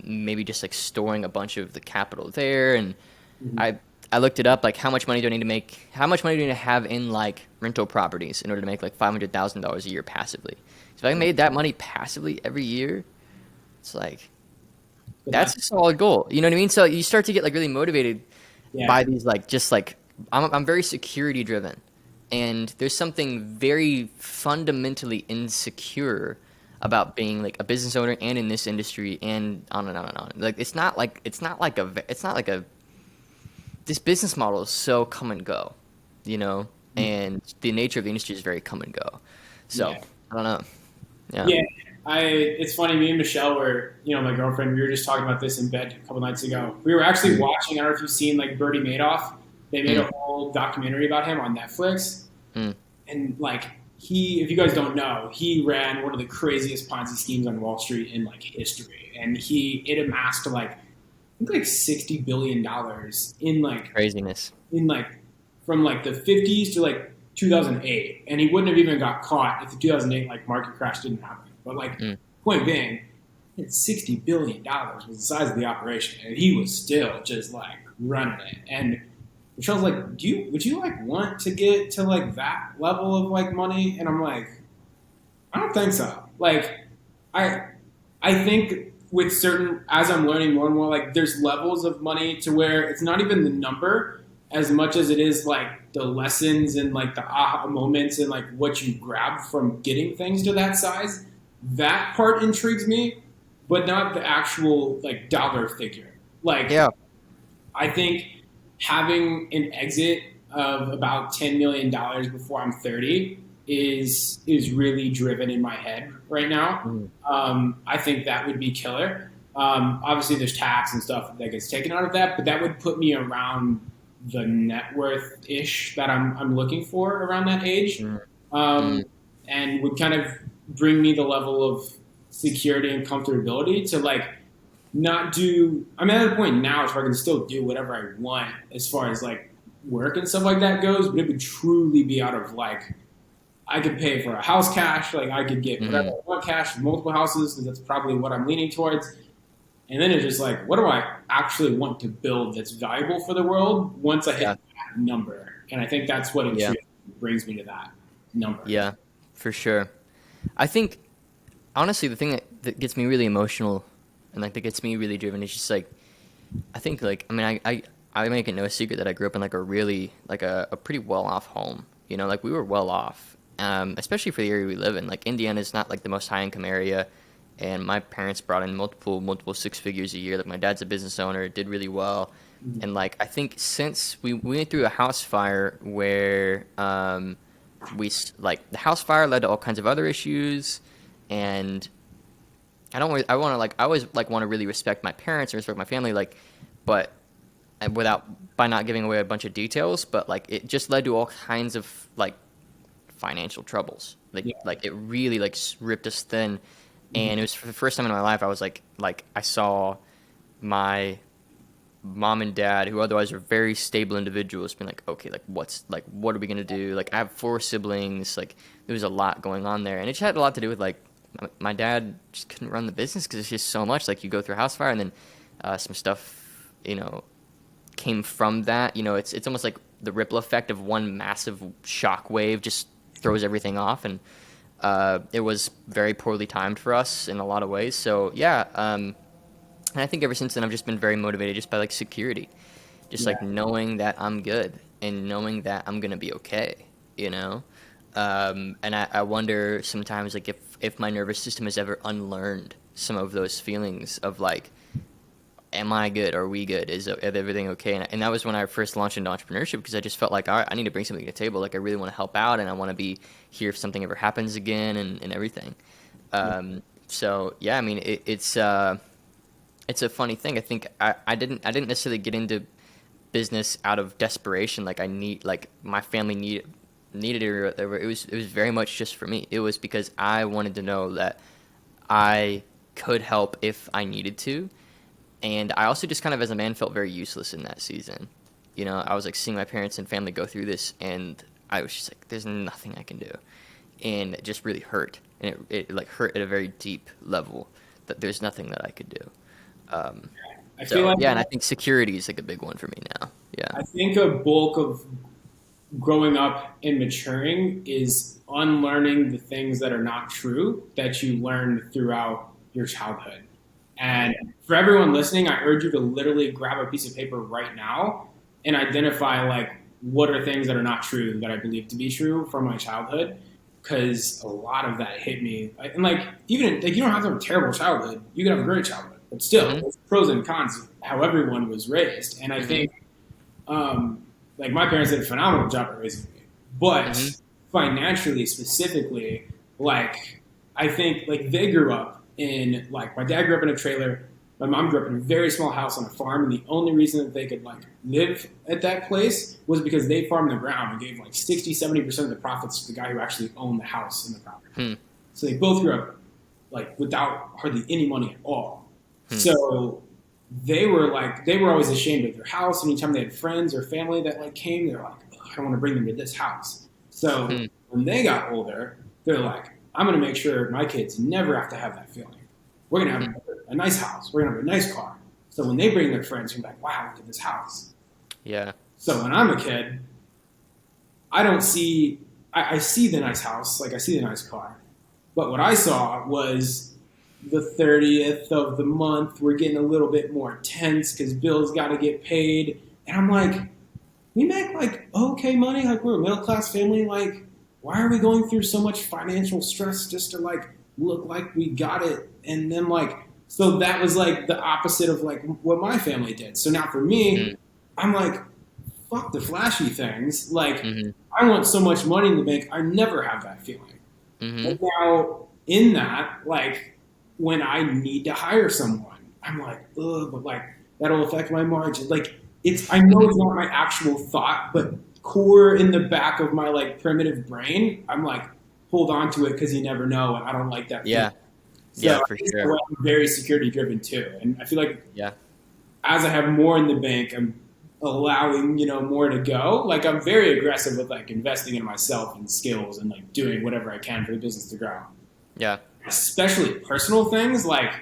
maybe just like storing a bunch of the capital there. And hmm I I looked it up like how much money do I need to make? How much money do I need to have in like rental properties in order to make like $500,000 a year passively? So if I yeah. made that money passively every year, it's like But that's that's a solid goal. You know what I mean? So you start to get like really motivated yeah, by these like just like I'm very security driven, and there's something very fundamentally insecure about being like a business owner and in this industry and on and on and on. Like it's not like a this business model is so come and go, you know, mm, and the nature of the industry is very come and go. So yeah. I don't know. Yeah. Yeah, it's funny. Me and Michelle were, my girlfriend. We were just talking about this in bed a couple nights ago. We were actually watching. I don't know if you've seen like Bertie Madoff. They made Mm, a whole documentary about him on Netflix. mm, And like if you guys don't know, he ran one of the craziest Ponzi schemes on Wall Street in like history, and it amassed to like I think like $60 billion craziness. in like from like the 50s to like 2008, and he wouldn't have even got caught if the 2008 like market crash didn't happen. But like Mm, point being, $60 billion was the size of the operation, and he was still just like running it. And Michelle's like, would you like want to get to like that level of like money? And I'm like, I don't think so. Like, I I think with certain as I'm learning more and more, like there's levels of money to where it's not even the number as much as it is like the lessons and like the aha moments and like what you grab from getting things to that size. That part intrigues me, but not the actual like dollar figure. Like yeah. I think having an exit of about $10 million before I'm 30 is really driven in my head right now. Mm, I think that would be killer. Obviously, there's tax and stuff that gets taken out of that, but that would put me around the net worth ish that I'm looking for around that age, mm, um, mm, and would kind of bring me the level of security and comfortability to like not do. I'm at a point now where I can still do whatever I want as far as like work and stuff like that goes, but it would truly be out of like I could pay for a house cash, like I could get whatever mm. I want cash, multiple houses, because that's probably what I'm leaning towards. And then it's just like, what do I actually want to build that's valuable for the world once I hit Yeah. that number? And I think that's what Yeah. brings me to that number. Yeah. For sure. I think honestly, the thing that gets me really emotional and like that gets me really driven is just like I think like I mean I make it no secret that I grew up in like a really like a pretty well off home. You know, like we were well off, especially for the area we live in. Like Indiana is not like the most high income area, and my parents brought in multiple six figures a year. Like my dad's a business owner, did really well, Mhm. and like I think since we went through a house fire where like the house fire led to all kinds of other issues, and I want to like I always like want to really respect my parents and respect my family like, but and without by not giving away a bunch of details, but like it just led to all kinds of like financial troubles. Yeah. Like it really like ripped us thin, Mhm. and it was for the first time in my life I was like I saw my mom and dad who otherwise are very stable individuals being like okay what are we gonna do like I have four siblings like there was a lot going on there and it just had a lot to do with like my dad just couldn't run the business because it's just so much like you go through a house fire and then some stuff you know came from that. You know, it's almost like the ripple effect of one massive shock wave just throws everything off, and it was very poorly timed for us in a lot of ways. So yeah, and I think ever since then I've just been very motivated just by like security, just Yeah. like knowing that I'm good and knowing that I'm gonna be okay. You know, and I wonder sometimes like if my nervous system has ever unlearned some of those feelings of like am I good? Are we good? Is everything okay? And that was when I first launched into entrepreneurship because I just felt like, all right, I need to bring something to the table. Like I really want to help out and I want to be here if something ever happens again and everything. So yeah, I mean, it's a funny thing. I think I didn't necessarily get into business out of desperation. Like like my family needed it or whatever. It was very much just for me. It was because I wanted to know that I could help if I needed to and I also just kind of, as a man, felt very useless in that season. You know, I was like seeing my parents and family go through this, and I was just like, "There's nothing I can do," and it just really hurt, and it like hurt at a very deep level that there's nothing that I could do. Um, I feel so like yeah, and I think security is like a big one for me now. Yeah, I think a bulk of growing up and maturing is unlearning the things that are not true that you learned throughout your childhood. And for everyone listening, I urge you to literally grab a piece of paper right now and identify like what are things that are not true that I believe to be true from my childhood. Because a lot of that hit me, and like even like you don't have to have a terrible childhood, you can have a great childhood, but still, hmm there's pros and cons of how everyone was raised. And I hmm think like my parents did a phenomenal job at raising me, but hmm financially specifically, like I think like they grew up in like my dad grew up in a trailer, my mom grew up in a very small house on a farm, and the only reason that they could like live at that place was because they farmed the ground and gave like 60-70% of the profits to the guy who actually owned the house and the property. Hmm. So they both grew up like without hardly any money at all. Hmm. So they were always ashamed of their house. Anytime they had friends or family that like came, they're like, I don't want to bring them to this house. So Hmm. when they got older, they're like, I'm going to make sure my kids never have to have that feeling. We're going to have a nice house. We're going to have a nice car. So when they bring their friends, they're like, wow, look at this house. Yeah. So when I'm a kid, I see the nice house, like I see the nice car. But what I saw was the 30th of the month, we're getting a little bit more tense because bills got to get paid. And I'm like, we make like okay money, like we're a middle class family. Like, why are we going through so much financial stress just to like look like we got it? And then like, so that was like the opposite of like what my family did. So now for me, I'm like, fuck the flashy things. Like, Mm-hmm. I want so much money in the bank, I never have that feeling. Mm-hmm. And now in that, like when I need to hire someone, I'm like, ugh, but like that'll affect my margin. Like I know it's not my actual thought, but core in the back of my like primitive brain, I'm like, hold on to it because you never know, and I don't like that. Yeah. So Yeah, I for think sure. I'm very security driven too, and I feel like Yeah. as I have more in the bank, I'm allowing more to go. Like I'm very aggressive with like investing in myself and skills and like doing whatever I can for the business to grow. Yeah. Especially personal things like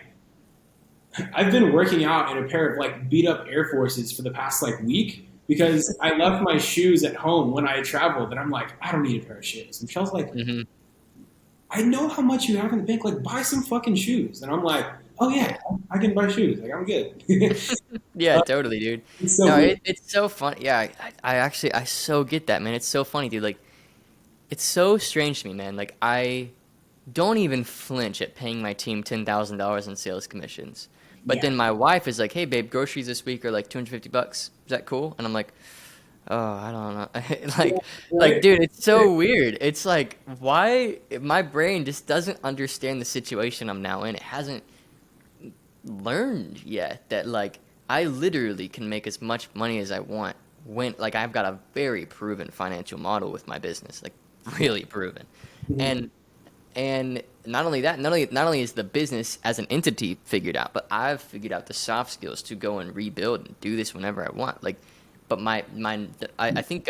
I've been working out in a pair of like beat up Air Forces for the past like week because I left my shoes at home when I traveled, and I'm like, I don't need a pair of shoes. And Michelle's like, Mm-hmm. I know how much you have in the bank. Like, buy some fucking shoes. And I'm like, oh yeah, I can buy shoes. Like, I'm good. Yeah, totally, dude. It's so No, weird. it's so funny. Yeah, I actually I so get that, man. It's so funny, dude. Like, it's so strange to me, man. Like, I don't even flinch at paying my team $10,000 in sales commissions. But Yeah. then my wife is like, "Hey, babe, groceries this week are like $250. Is that cool?" And I'm like, "Oh, I don't know." Yeah, like, right? dude, it's so weird. It's like, why my brain just doesn't understand the situation I'm now in. It hasn't learned yet that like I literally can make as much money as I want when like I've got a very proven financial model with my business, like really proven. Mhm. And not only that, not only is the business as an entity figured out, but I've figured out the soft skills to go and rebuild and do this whenever I want. Like, but I think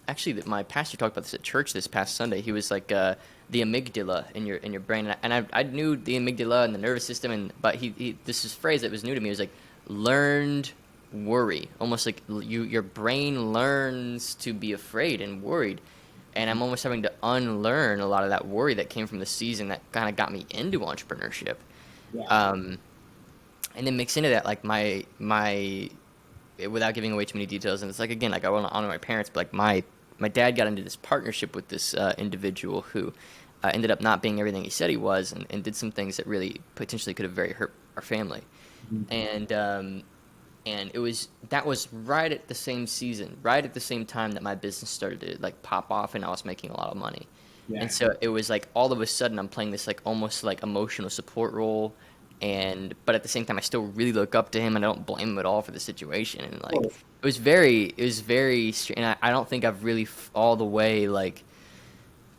actually that my pastor talked about this at church this past Sunday. He was like the amygdala in your brain, and I knew the amygdala and the nervous system, but he this is phrase that was new to me. It was like learned worry, almost like your brain learns to be afraid and worried, and I'm almost having to unlearn a lot of that worry that came from the season that kind of got me into entrepreneurship. Yeah. Um, and then mix into that like my without giving away too many details, and it's like again like I want to honor my parents, but like my dad got into this partnership with this individual who ended up not being everything he said he was, and did some things that really potentially could have very hurt our family, and that was right at the same season, right at the same time that my business started to like pop off, and I was making a lot of money. Yeah. And so it was like all of a sudden I'm playing this like almost like emotional support role, but at the same time I still really look up to him and I don't blame him at all for the situation. And like Cool. it was very strange. And I don't think I've really all the way like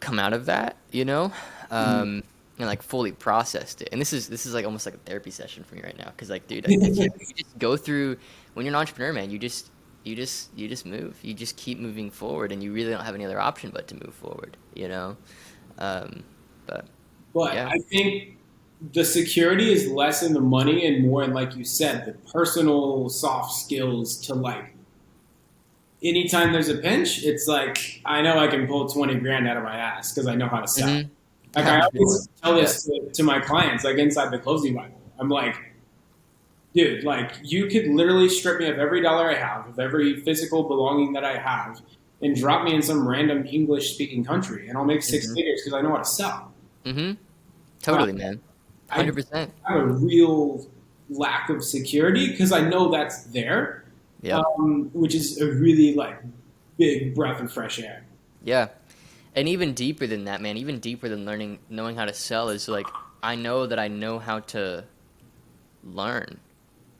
come out of that, Mhm. and like fully processed it. And this is like almost like a therapy session for me right now because like dude, it's you just go through when you're an entrepreneur, man. You just move. You just keep moving forward, and you really don't have any other option but to move forward. Um, but But yeah. I think the security is less in the money and more in, like you said, the personal soft skills to like anytime there's a pinch, it's like I know I can pull 20 grand out of my ass because I know how to sell. Mm-hmm. Like Yeah, I for sure. always tell Yeah. this to my clients, like inside the closing Bible. I'm like, dude, like you could literally strip me of every dollar I have, of every physical belonging that I have, and drop me in some random English speaking country, and I'll make six Mm-hmm. figures because I know how to sell. Mm-hmm. Uh, Totally, man. I 100%. have a real lack of security because I know that's there, Yep. which is a really like big breath of fresh air. Yeah. And even deeper than that, man, even deeper than knowing how to sell is like I know that I know how to learn.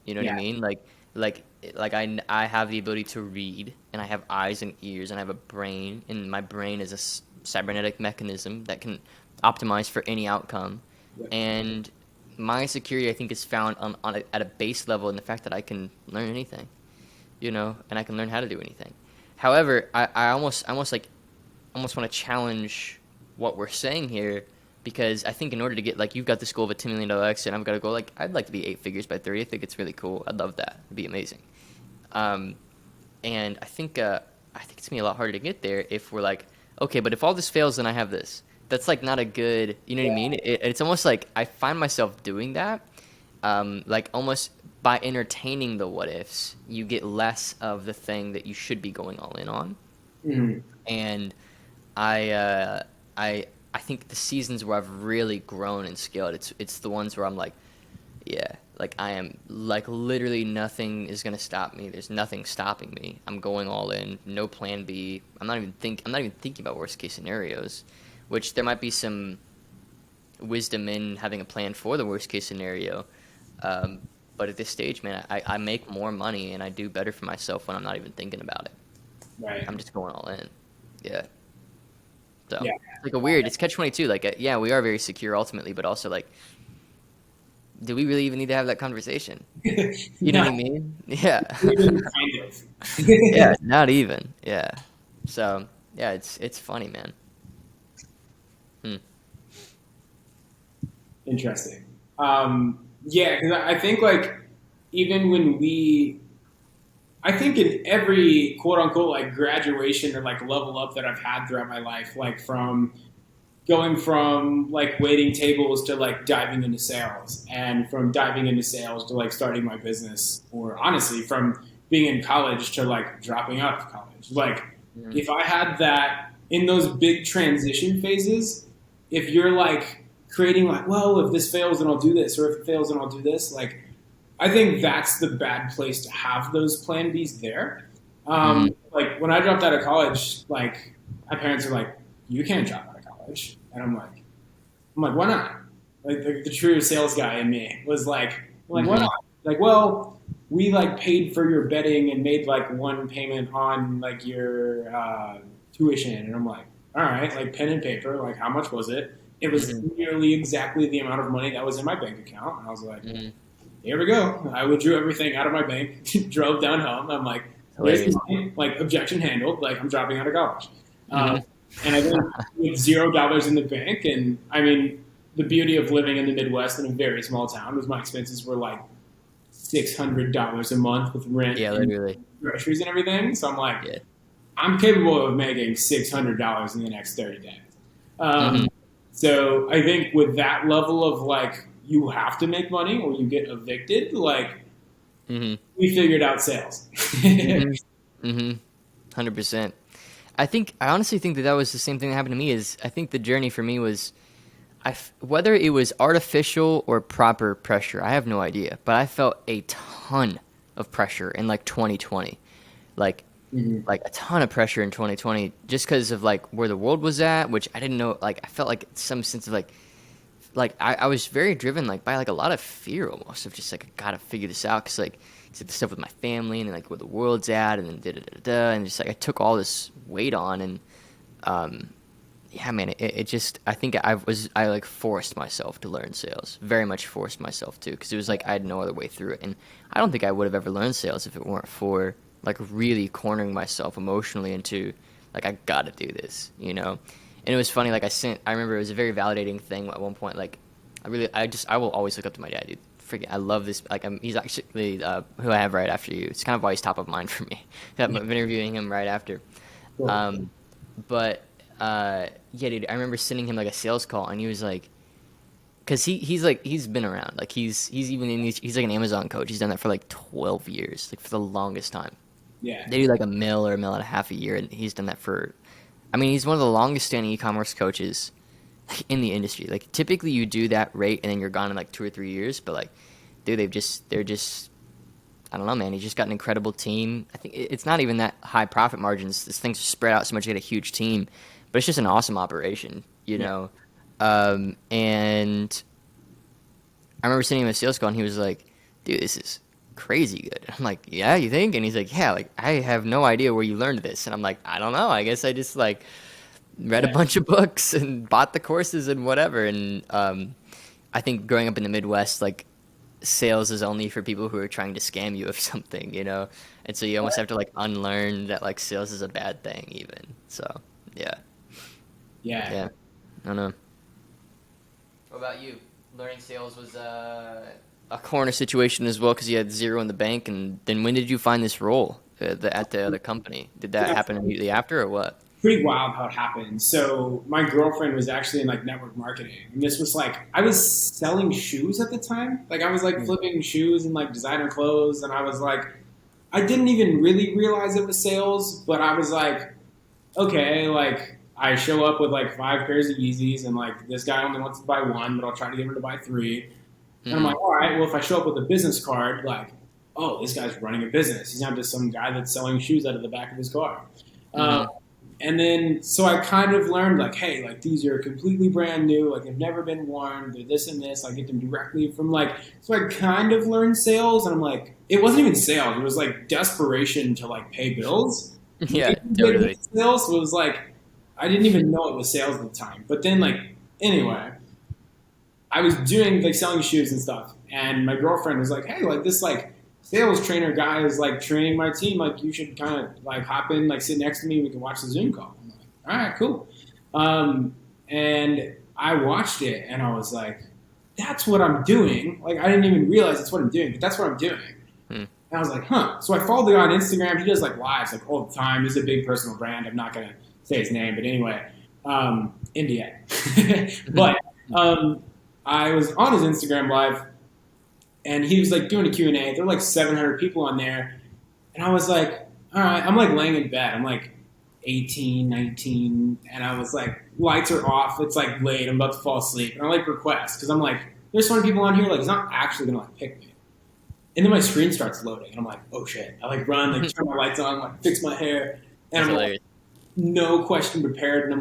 You know what I Yeah. mean? Like I have the ability to read, and I have eyes and ears, and I have a brain, and my brain is a cybernetic mechanism that can optimize for any outcome. Yeah. And my security, I think, is found at a base level in the fact that I can learn anything, and I can learn how to do anything. However, I almost like almost want to challenge what we're saying here because I think in order to get like you've got this goal of a $10 million exit, I've got to go like I'd like to be 8 figures by 30. I think it's really cool. I'd love that. It'd be amazing. Um, and I think it's gonna be a lot harder to get there if we're like, okay, but if all this fails, then I have this. That's like not a good, you know what I mean? It's almost like I find myself doing that, like almost by entertaining the what ifs, you get less of the thing that you should be going all in on. Mhm. And I uh, I I think the seasons where I've really grown and scaled, it's the ones where I'm like, yeah, like I am like literally nothing is gonna stop me. There's nothing stopping me. I'm going all in. No plan B. I'm not even thinking about worst case scenarios, which there might be some wisdom in having a plan for the worst case scenario. Um, but at this stage, man, I make more money and I do better for myself when I'm not even thinking about it. Right. I'm just going all in. Yeah. So Yeah. it's like a weird. It's catch 22. Like, yeah, we are very secure ultimately, but also like, do we really even need to have that conversation? You know No, what I mean? Yeah. even kind of. Yeah. Not even. Yeah. So yeah, it's funny, man. Hmm. Interesting. Yeah, because I think like even when I think in every quote unquote like graduation or like level up that I've had throughout my life, like from going from like waiting tables to like diving into sales, and from diving into sales to like starting my business, or honestly from being in college to like dropping out of college. Like Hmm. if I had that in those big transition phases, if you're like creating like, well, if this fails, then I'll do this, or if it fails, then I'll do this. Like I think that's the bad place to have those plan Bs there. Hmm. Like when I dropped out of college, like my parents were like, "You can't drop out of college," and I'm like, "Why not?" Like the true sales guy in me was like, "Why Hmm. not?" Like, well, we like paid for your betting and made like one payment on like your tuition, and I'm like, "All right," like pen and paper, like how much was it? It was Hmm. nearly exactly the amount of money that was in my bank account, and I was like, Hmm. here we go. I withdrew everything out of my bank, drove down home. I'm like, here's the Hilarious. money. Like, objection handled. Like, I'm dropping out of college. Hmm. And I think with $0 in the bank, and I mean, the beauty of living in the Midwest in a very small town was my expenses were like $600 a month with rent Yeah, and literally. groceries and everything. So I'm like, Yeah. I'm capable of making $600 in the next 30 days. Hmm. So I think with that level of like, you have to make money or you get evicted, like, Hmm. we figured out sales. Hmm. Hmm. 100%. I honestly think that was the same thing that happened to me. Is I think the journey for me was whether it was artificial or proper pressure, I have no idea. But I felt a ton of pressure in like 2020, like Mhm. like a ton of pressure in 2020, just because of like where the world was at, which I didn't know. Like I felt like some sense of like I was very driven like by like a lot of fear almost of just like I gotta figure this out because like it's like the stuff with my family and like where the world's at and then da da da da and just like I took all this weight on and um yeah, man, it just I think I like forced myself to learn sales, very much forced myself to, because it was like I had no other way through it, and I don't think I would have ever learned sales if it weren't for like really cornering myself emotionally into like I gotta do this. And it was funny, like I remember it was a very validating thing at one point, like I will always look up to my dad, dude. Freaking, I love this. Like, he's actually who I have right after you. It's kind of why he's top of mind for me. I'm interviewing him right after. Cool. Um, but yeah, dude, I remember sending him like a sales call, and he was like, because he's like he's been around, like he's even in these, he's like an Amazon coach. He's done that for like 12 years, like for the longest time. Yeah. They do like a mil or a mil and a half a year, and he's done that for. I mean, he's one of the longest standing e-commerce coaches in the industry. Like typically, you do that rate, and then you're gone in like 2 or 3 years. But like, dude, they're just I don't know, man. He's just got an incredible team. I think it's not even that high profit margins. These things are spread out so much. You get a huge team, but it's just an awesome operation, you Yeah. know. And I remember sitting in a sales call, and he was like, "Dude, this is crazy good." I'm like, "Yeah, you think?" And he's like, "Yeah, like I have no idea where you learned this." And I'm like, "I don't know. I guess I just like read a Yeah. bunch of books and bought the courses and whatever." And I think growing up in the Midwest, like sales is only for people who are trying to scam you of something, you know. And so you almost have to like unlearn that like sales is a bad thing, even. So yeah, Yeah. yeah. I don't know. What about you? Learning sales was a corner situation as well because you had zero in the bank. And then when did you find this role at the other company? Did that Yeah. happen immediately after or what? Pretty wild how it happened. So my girlfriend was actually in like network marketing, and this was like I was selling shoes at the time. Like I was like Mm. flipping shoes and like designer clothes, and I was like, I didn't even really realize it was sales, but I was like, okay, like I show up with like 5 pairs of Yeezys, and like this guy only wants to buy one, but I'll try to get him to buy three. And I'm Mm-hmm. like, all right, well if I show up with a business card, like, oh, this guy's running a business. He's not just some guy that's selling shoes out of the back of his car. Um, Mm-hmm. and then, so I kind of learned, like, hey, like, these are completely brand new. Like, they've never been worn. They're this and this. I get them directly from, like, so I kind of learned sales. And I'm like, it wasn't even sales. It was, like, desperation to, like, pay bills. Yeah, Maybe it totally. was sales. So it was, like, I didn't even know it was sales at the time. But then, like, anyway, I was doing, like, selling shoes and stuff. And my girlfriend was like, hey, like, this, like, sales trainer guy is like training my team. Like you should kind of like hop in, like sit next to me. We can watch the Zoom call. I'm like, all right, cool. And I watched it and I was like, that's what I'm doing. Like I didn't even realize that's what I'm doing, but that's what I'm doing. Hmm. And I was like, huh. So I followed the guy on Instagram. He does like lives like all the time. He's a big personal brand. I'm not gonna say his name, but anyway, India. But I was on his Instagram live and he was like doing a Q&A. There were like 700 people on there. And I was like, all right, I'm like laying in bed. I'm like 18, 19. And I was like, lights are off. It's like late. I'm about to fall asleep. And I like request because I'm like, there's so many people on here. Like, he's not actually going to like pick me. And then my screen starts loading. And I'm like, oh shit. I like run, like turn my lights on, like fix my hair. And That's I'm like, hilarious. no question prepared. And I'm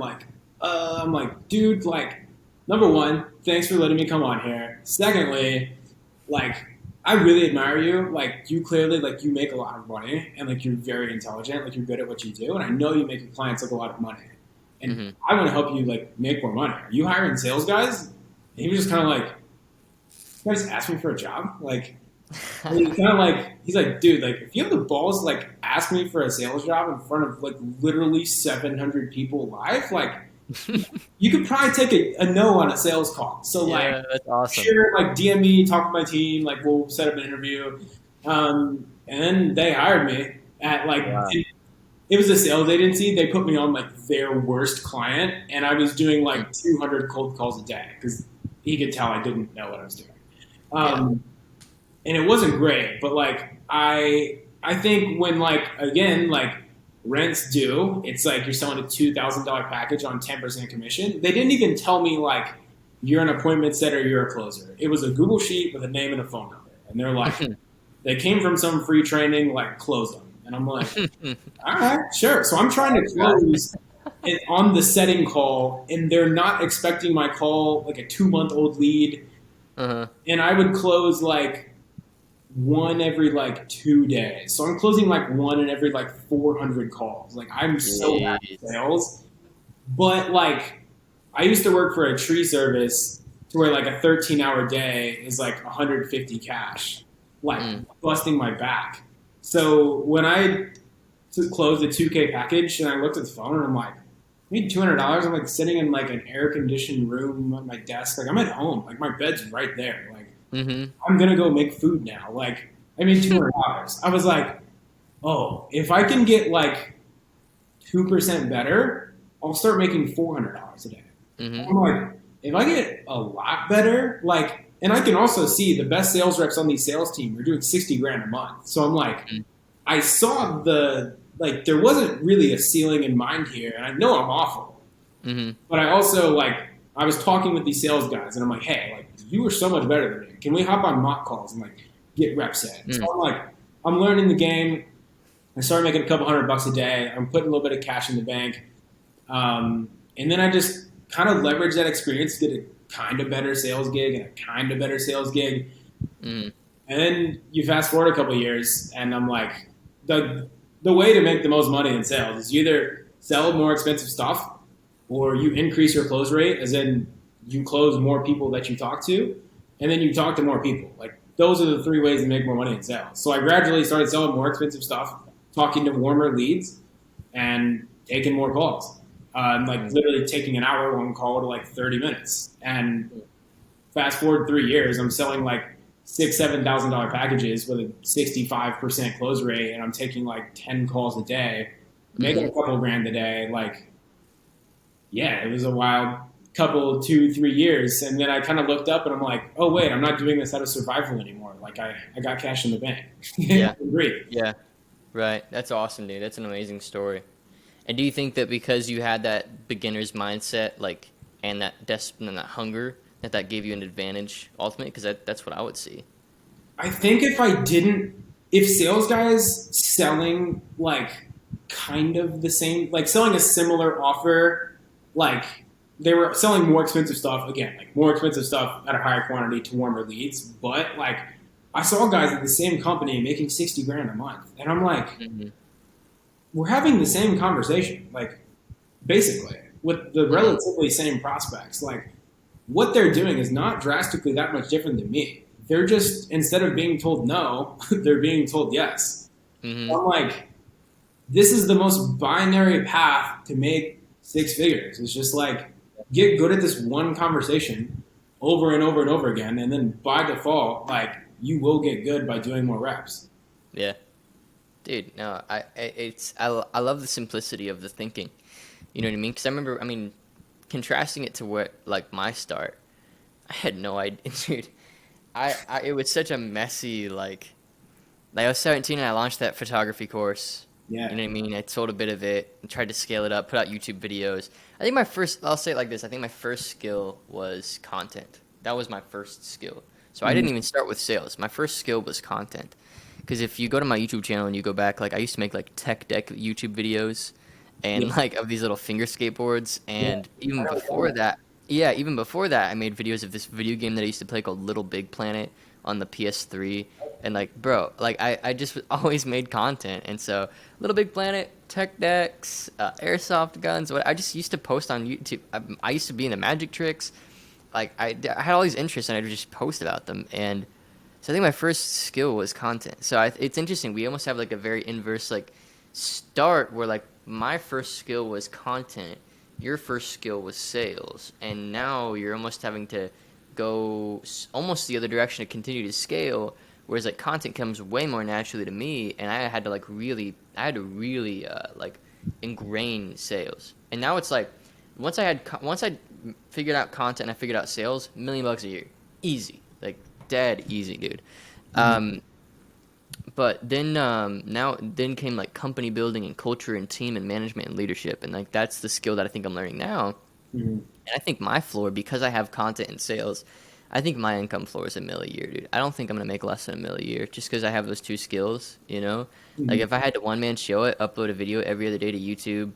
like, dude, like, number one, thanks for letting me come on here. Secondly, like I really admire you. Like you clearly like you make a lot of money and like you're very intelligent. Like you're good at what you do, and I know you make your clients like a lot of money. And Hmm. I want to help you like make more money. Are you hiring sales guys? And he was just kind of like, you guys ask me for a job. Like and he's kind of like he's like, dude, like if you have the balls to, like ask me for a sales job in front of like literally 700 people live, like you could probably take a no on a sales call. So like Yeah, that's awesome. sure, like DM me, talk to my team, like we'll set up an interview. And then they hired me at like Wow. it was a sales agency. They put me on like their worst client, and I was doing Hmm. like 200 cold calls a day because he could tell I didn't know what I was doing. Yeah. Um, and it wasn't great, but like I think when like again like rent's due, it's like you're selling a $2,000 package on 10% commission. They didn't even tell me like you're an appointment setter, you're a closer. It was a Google sheet with a name and a phone number, and they're like they came from some free training, like close them, and I'm like, all right, sure. So I'm trying to close it on the setting call, and they're not expecting my call like a 2-month-old lead, Uh-huh. and I would close like one every like 2 days. So I'm closing like one in every like 400 calls. Like I'm so bad Jeez. at sales. But like I used to work for a tree service to where like a 13-hour day is like 150 cash, like Mm. busting my back. So when I closed a 2K package and I looked at the phone and I'm like, I need $200. I'm like sitting in like an air conditioned room at my desk. Like I'm at home. Like my bed's right there. Like Mm-hmm. I'm gonna go make food now. Like I made $200. I was like, oh, if I can get like 2% better, I'll start making $400 a day. Mm-hmm. I'm like, if I get a lot better, like, and I can also see the best sales reps on these sales team are doing 60 grand a month. So I'm like, I saw like there wasn't really a ceiling in mind here, and I know I'm awful, Mm-hmm. but I also like I was talking with these sales guys, and I'm like, hey, like you are so much better than me. Can we hop on mock calls and like get reps in? So Mm. I'm like, I'm learning the game. I started making a couple $100 a day. I'm putting a little bit of cash in the bank. And then I just kind of leveraged that experience to get a kind of better sales gig and a kind of better sales gig. Mm. And then you fast forward a couple of years, and I'm like, the way to make the most money in sales is you either sell more expensive stuff or you increase your close rate, as in you close more people that you talk to, and then you talk to more people. Like those are the three ways to make more money in sales. So I gradually started selling more expensive stuff, talking to warmer leads, and taking more calls. Like literally taking an hour one call to like 30 minutes. And fast forward 3 years, I'm selling like $7,000 packages with a 65% close rate, and I'm taking like 10 calls a day, making a couple grand a day. Like, yeah, it was a wild couple, 2-3 years. And then I kind of looked up and I'm like, oh, wait, I'm not doing this out of survival anymore. Like, I got cash in the bank. Yeah. Great. Yeah. Right. That's awesome, dude. That's an amazing story. And do you think that because you had that beginner's mindset, like, and that and that hunger, that gave you an advantage ultimately? Because that's what I would see. I think if sales guys selling like kind of the same, like selling a similar offer, like they were selling more expensive stuff, again, like more expensive stuff at a higher quantity to warmer leads, but like I saw guys at the same company making 60 grand a month. And I'm like, we're having the same conversation, like basically with the relatively same prospects. Like what they're doing is not drastically that much different than me. They're just, instead of being told no, they're being told yes. I'm like, this is the most binary path to make six figures. It's just like, get good at this one conversation over and over and over again. And then by default, like you will get good by doing more reps. Yeah. Dude, no, I love the simplicity of the thinking. You know what I mean? Because I remember, contrasting it to what, like, my start, I had no idea, dude. It was such a messy, like I was 17 and I launched that photography course. Yeah. You know what I mean? I sold a bit of it and tried to scale it up, put out YouTube videos. I'll say it like this, I think my first skill was content. That was my first skill. So I didn't even start with sales. My first skill was content. Because if you go to my YouTube channel and you go back, like I used to make like tech deck YouTube videos and like of these little finger skateboards. And even before that, I made videos of this video game that I used to play called Little Big Planet on the PS3. And like, bro, like I just always made content. And so Little Big Planet, tech decks, airsoft guns, I just used to post on YouTube. I used to be into magic tricks. Like I had all these interests and I would just post about them. And so I think my first skill was content. So it's interesting. We almost have like a very inverse like start where like my first skill was content, your first skill was sales, and now you're almost having to go almost the other direction to continue to scale. Whereas like content comes way more naturally to me, and I had to really like ingrain sales. And now it's like once I figured out content and I figured out sales, $1 million a year, easy, like dead easy, dude. But then then came like company building and culture and team and management and leadership, and like that's the skill that I think I'm learning now. And I think my floor, because I have content and sales, I think my income floor is $1 million a year, dude. I don't think I'm gonna make less than $1 million a year just because I have those two skills. You know, like if I had to one man show it, upload a video every other day to YouTube,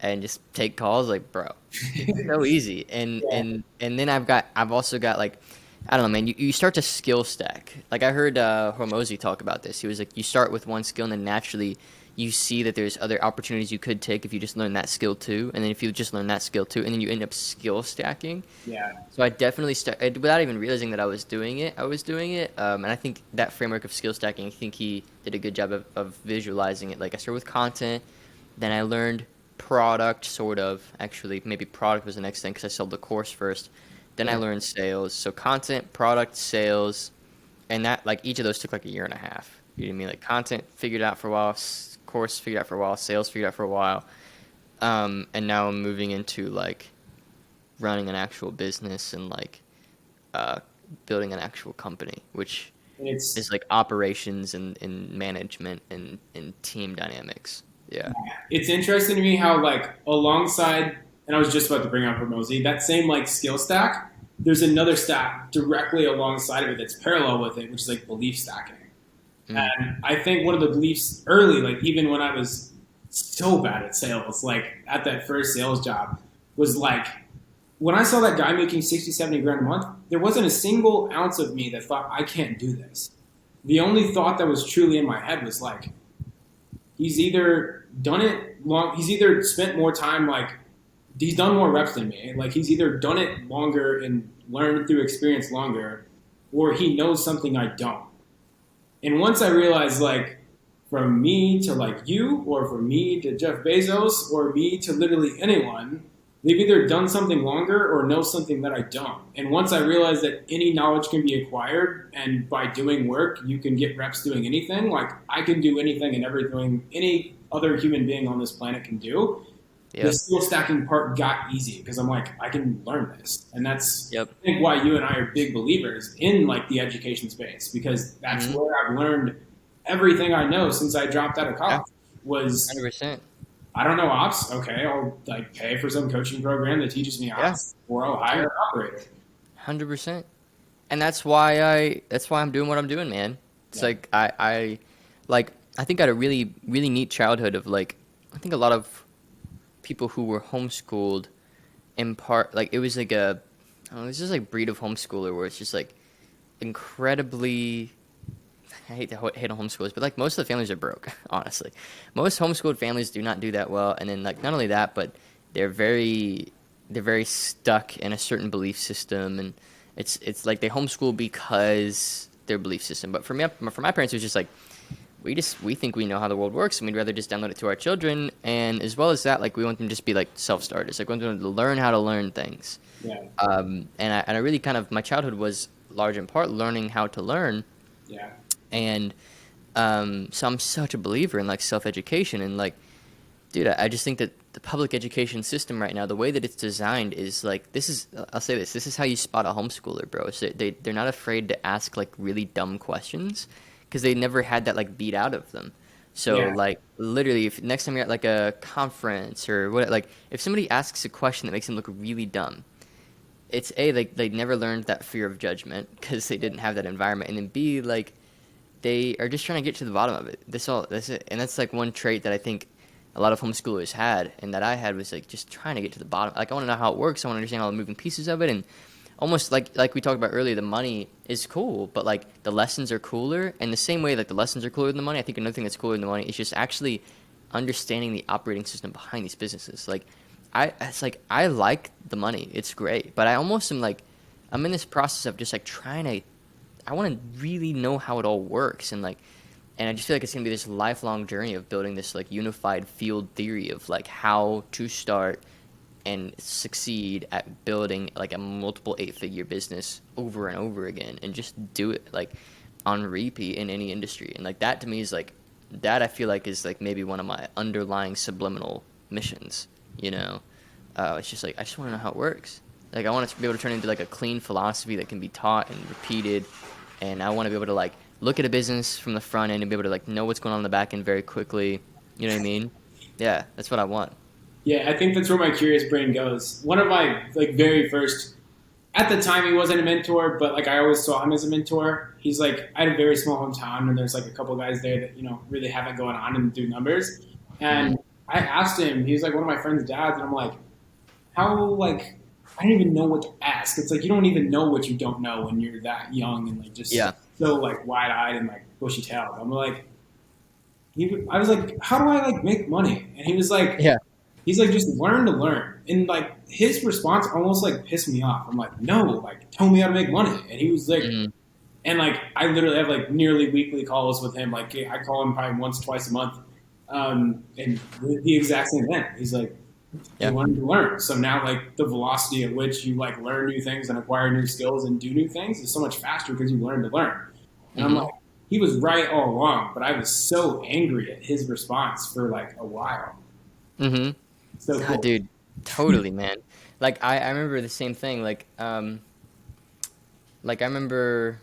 and just take calls, like bro, it's so easy. And then I've also got like, I don't know, man. You start to skill stack. Like I heard Hormozy talk about this. He was like, you start with one skill and then naturally you see that there's other opportunities you could take if you just learn that skill too, and then if you just learn that skill too, and then you end up skill stacking. Yeah. So I definitely without even realizing that I was doing it. And I think that framework of skill stacking, I think he did a good job of visualizing it. Like I started with content, then I learned product, sort of. Actually, maybe product was the next thing because I sold the course first. Then I learned sales. So content, product, sales, and that like each of those took like 1.5 years. You know what I mean? Like content figured out for a while, course figured out for a while, sales figured out for a while, and now I'm moving into like running an actual business and like building an actual company, which is like operations and management and team dynamics. Yeah. It's interesting to me how like alongside, and I was just about to bring up Hormozy, that same like skill stack, there's another stack directly alongside of it that's parallel with it, which is like belief stacking. And I think one of the beliefs early, like even when I was so bad at sales, like at that first sales job, was like, when I saw that guy making 60, 70 grand a month, there wasn't a single ounce of me that thought, I can't do this. The only thought that was truly in my head was like, he's either done it long, he's either spent more time, like, he's done more reps than me. Like, he's either done it longer and learned through experience longer, or he knows something I don't. And once I realized, like, from me to like you, or from me to Jeff Bezos, or me to literally anyone, they've either done something longer or know something that I don't. And once I realized that any knowledge can be acquired, and by doing work, you can get reps doing anything, like I can do anything and everything any other human being on this planet can do, the Yep. skill stacking part got easy because I'm like, I can learn this. And that's, Yep. I think, why you and I are big believers in like the education space, because that's Mm-hmm. where I've learned everything I know since I dropped out of Yeah. college. Was 100%. I don't know ops. Okay, I'll like pay for some coaching program that teaches me Yeah. ops, or I'll hire Dude. an operator. 100%. And that's why I'm doing what I'm doing, man. It's Yeah, like I think I had a really really neat childhood of like I think a lot of people who were homeschooled in part like it was like a I don't know, it's just like breed of homeschooler where it's just like incredibly I hate to hate on homeschoolers, but like most of the families are broke, honestly. Most homeschooled families do not do that well, and then like not only that, but they're very they're very stuck in a certain belief system, and it's like they homeschool because their belief system. But for my parents, it was just like we think we know how the world works, and we'd rather just download it to our children. And as well as that, like we want them to just be like self starters, like we want them to learn how to learn things. yeah, And I really kind of my childhood was large in part learning how to learn yeah, and so I'm such a believer in like self education and like, dude, I just think that the public education system right now, the way that it's designed is like this is I'll say this is how you spot a homeschooler, bro. So they're not afraid to ask like really dumb questions because they never had that like beat out of them. So yeah, like literally, if next time you're at like a conference or what, like if somebody asks a question that makes them look really dumb, it's A, like they never learned that fear of judgment because they didn't have that environment, and then B, like they are just trying to get to the bottom of it. That's it, and that's like one trait that I think a lot of homeschoolers had, and that I had was like just trying to get to the bottom. Like I want to know how it works. I want to understand all the moving pieces of it, and almost like we talked about earlier, the money is cool, but like the lessons are cooler. And the same way like the lessons are cooler than the money, I think another thing that's cooler than the money is just actually understanding the operating system behind these businesses. Like it's like I like the money, it's great, but I almost am like I'm in this process of just like trying to I want to really know how it all works and I just feel like it's going to be this lifelong journey of building this like unified field theory of like how to start and succeed at building like a multiple 8-figure business over and over again and just do it like on repeat in any industry. And like that to me is like that I feel like is like maybe one of my underlying subliminal missions, you know. It's just like I just want to know how it works. Like I want it to be able to turn into like a clean philosophy that can be taught and repeated, and I want to be able to like look at a business from the front end and be able to like know what's going on in the back end very quickly. You know what I mean? Yeah, that's what I want. yeah. I think that's where my curious brain goes. One of my like very first, at the time he wasn't a mentor, but like I always saw him as a mentor. He's like, I had a very small hometown, and there's like a couple guys there that really have it going on and do numbers. Hmm. And I asked him, he was like one of my friend's dads, and I'm like, how like I don't even know what to ask. It's like you don't even know what you don't know when you're that young and like just Yeah. so like wide eyed and like bushy tailed. I'm like, I was like, how do I like make money? And Yeah. he's like, just learn to learn. And like his response almost like pissed me off. I'm like, no, like tell me how to make money. And he was like, Hmm. and like I literally have like nearly weekly calls with him. Like I call him probably once, twice a month, and the exact same thing. He's like, you Yeah. learn to learn. So now like the velocity at which you like learn new things and acquire new skills and do new things is so much faster because you learn to learn. And I'm Hmm. like, he was right all along, but I was so angry at his response for like a while. Hmm. So Ah, cool. dude, totally, man. Like I remember the same thing. Like I remember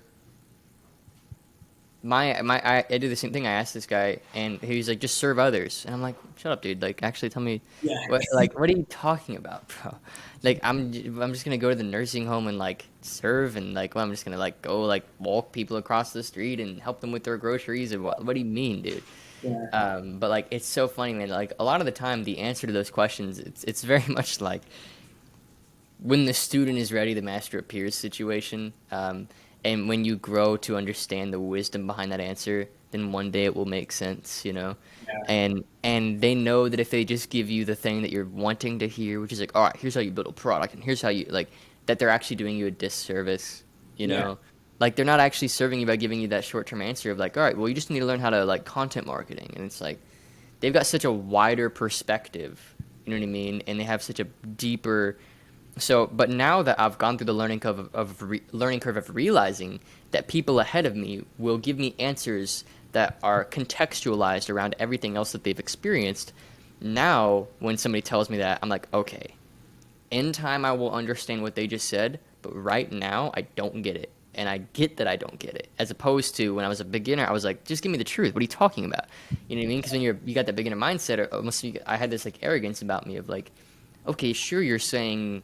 I did the same thing. I asked this guy, and he was like, "Just serve others," and I'm like, "Shut up, dude! Like, actually, tell me Yeah. what are you talking about, bro? Like, I'm just gonna go to the nursing home and like serve, and like, well, I'm just gonna like go like walk people across the street and help them with their groceries, and what do you mean, dude?" Yeah. But like, it's so funny, man. Like, a lot of the time, the answer to those questions, it's very much like when the student is ready, the master appears situation. And when you grow to understand the wisdom behind that answer, then one day it will make sense, you know. Yeah. And they know that if they just give you the thing that you're wanting to hear, which is like, all right, here's how you build a product, and here's how you like that, they're actually doing you a disservice, you Yeah. know. Like they're not actually serving you by giving you that short term answer of like, all right, well, you just need to learn how to like content marketing, and it's like they've got such a wider perspective, you know what I mean, and they have such a deeper. So, but now that I've gone through the learning curve of realizing that people ahead of me will give me answers that are contextualized around everything else that they've experienced. Now, when somebody tells me that, I'm like, okay, in time I will understand what they just said, but right now I don't get it. And I get that I don't get it. As opposed to when I was a beginner, I was like, just give me the truth. What are you talking about? You know what I mean? Because when you got that beginner mindset, I had this like arrogance about me of like, okay, sure, you're saying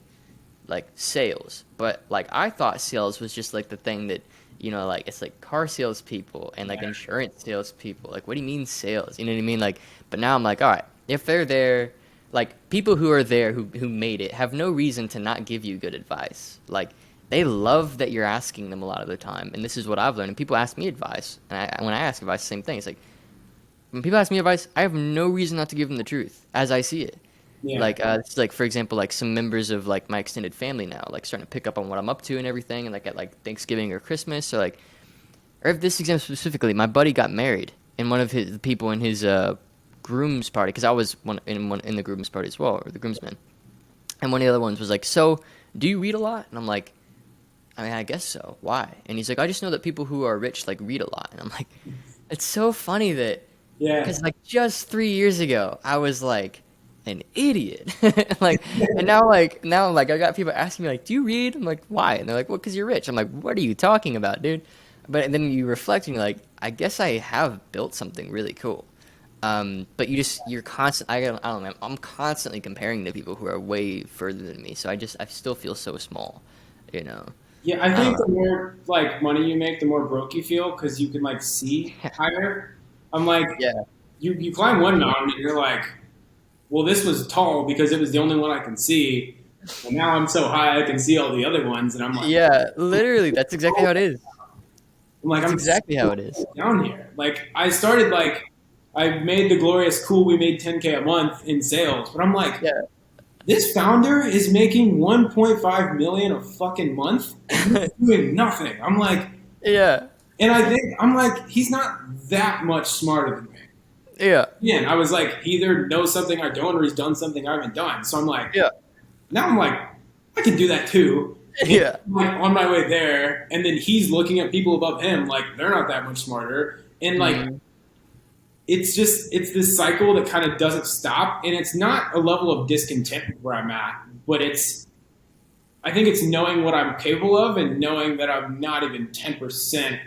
like sales, but like I thought sales was just like the thing that, you know, like it's like car salespeople and like Yeah. insurance salespeople. Like, what do you mean sales? You know what I mean? Like, but now I'm like, all right, if they're there, like people who are there who made it have no reason to not give you good advice. Like, they love that you're asking them a lot of the time, and this is what I've learned. And people ask me advice, and when I ask advice, same thing. It's like when people ask me advice, I have no reason not to give them the truth as I see it. Yeah. Like, it's like for example, like some members of like my extended family now, like starting to pick up on what I'm up to and everything, and like at like Thanksgiving or Christmas, or like, or if this example specifically, my buddy got married, and one of his the people in his groom's party, because I was one in the groom's party as well, or the groomsmen, and one of the other ones was like, "So, do you read a lot?" And I'm like, "I mean, I guess so. Why?" And he's like, "I just know that people who are rich like read a lot." And I'm like, "It's so funny that." Yeah. Because like just 3 years ago, I was like an idiot. Like, and now I got people asking me like, "Do you read?" I'm like, "Why?" And they're like, "Well, because you're rich." I'm like, "What are you talking about, dude?" But then you reflect and you're like, "I guess I have built something really cool." But you're constant. I don't know. I'm constantly comparing to people who are way further than me. So I still feel so small, you know. Yeah, I I don't think the know. more like money you make, the more broke you feel because you can like see higher. I'm like, Yeah. you climb one mountain and you're like, well, this was tall because it was the only one I can see, and now I'm so high I can see all the other ones, and I'm like, Yeah, literally, that's exactly how it is. That's I'm exactly how so it is. down here. Like I started like I made the glorious cool. We made 10K a month in sales, but I'm like, Yeah. this founder is making 1.5 million a fucking month, and he's doing nothing. I'm like, Yeah. and I think I'm like, he's not that much smarter than me. Yeah. Again, I was like, he either knows something I don't, or he's done something I haven't done. So I'm like, Yeah. now I'm like, I can do that too. And Yeah. I'm like on my way there, and then he's looking at people above him like they're not that much smarter, and like Mhm. it's this cycle that kind of doesn't stop, and it's not a level of discontent where I'm at, but it's I think it's knowing what I'm capable of and knowing that I'm not even 10%.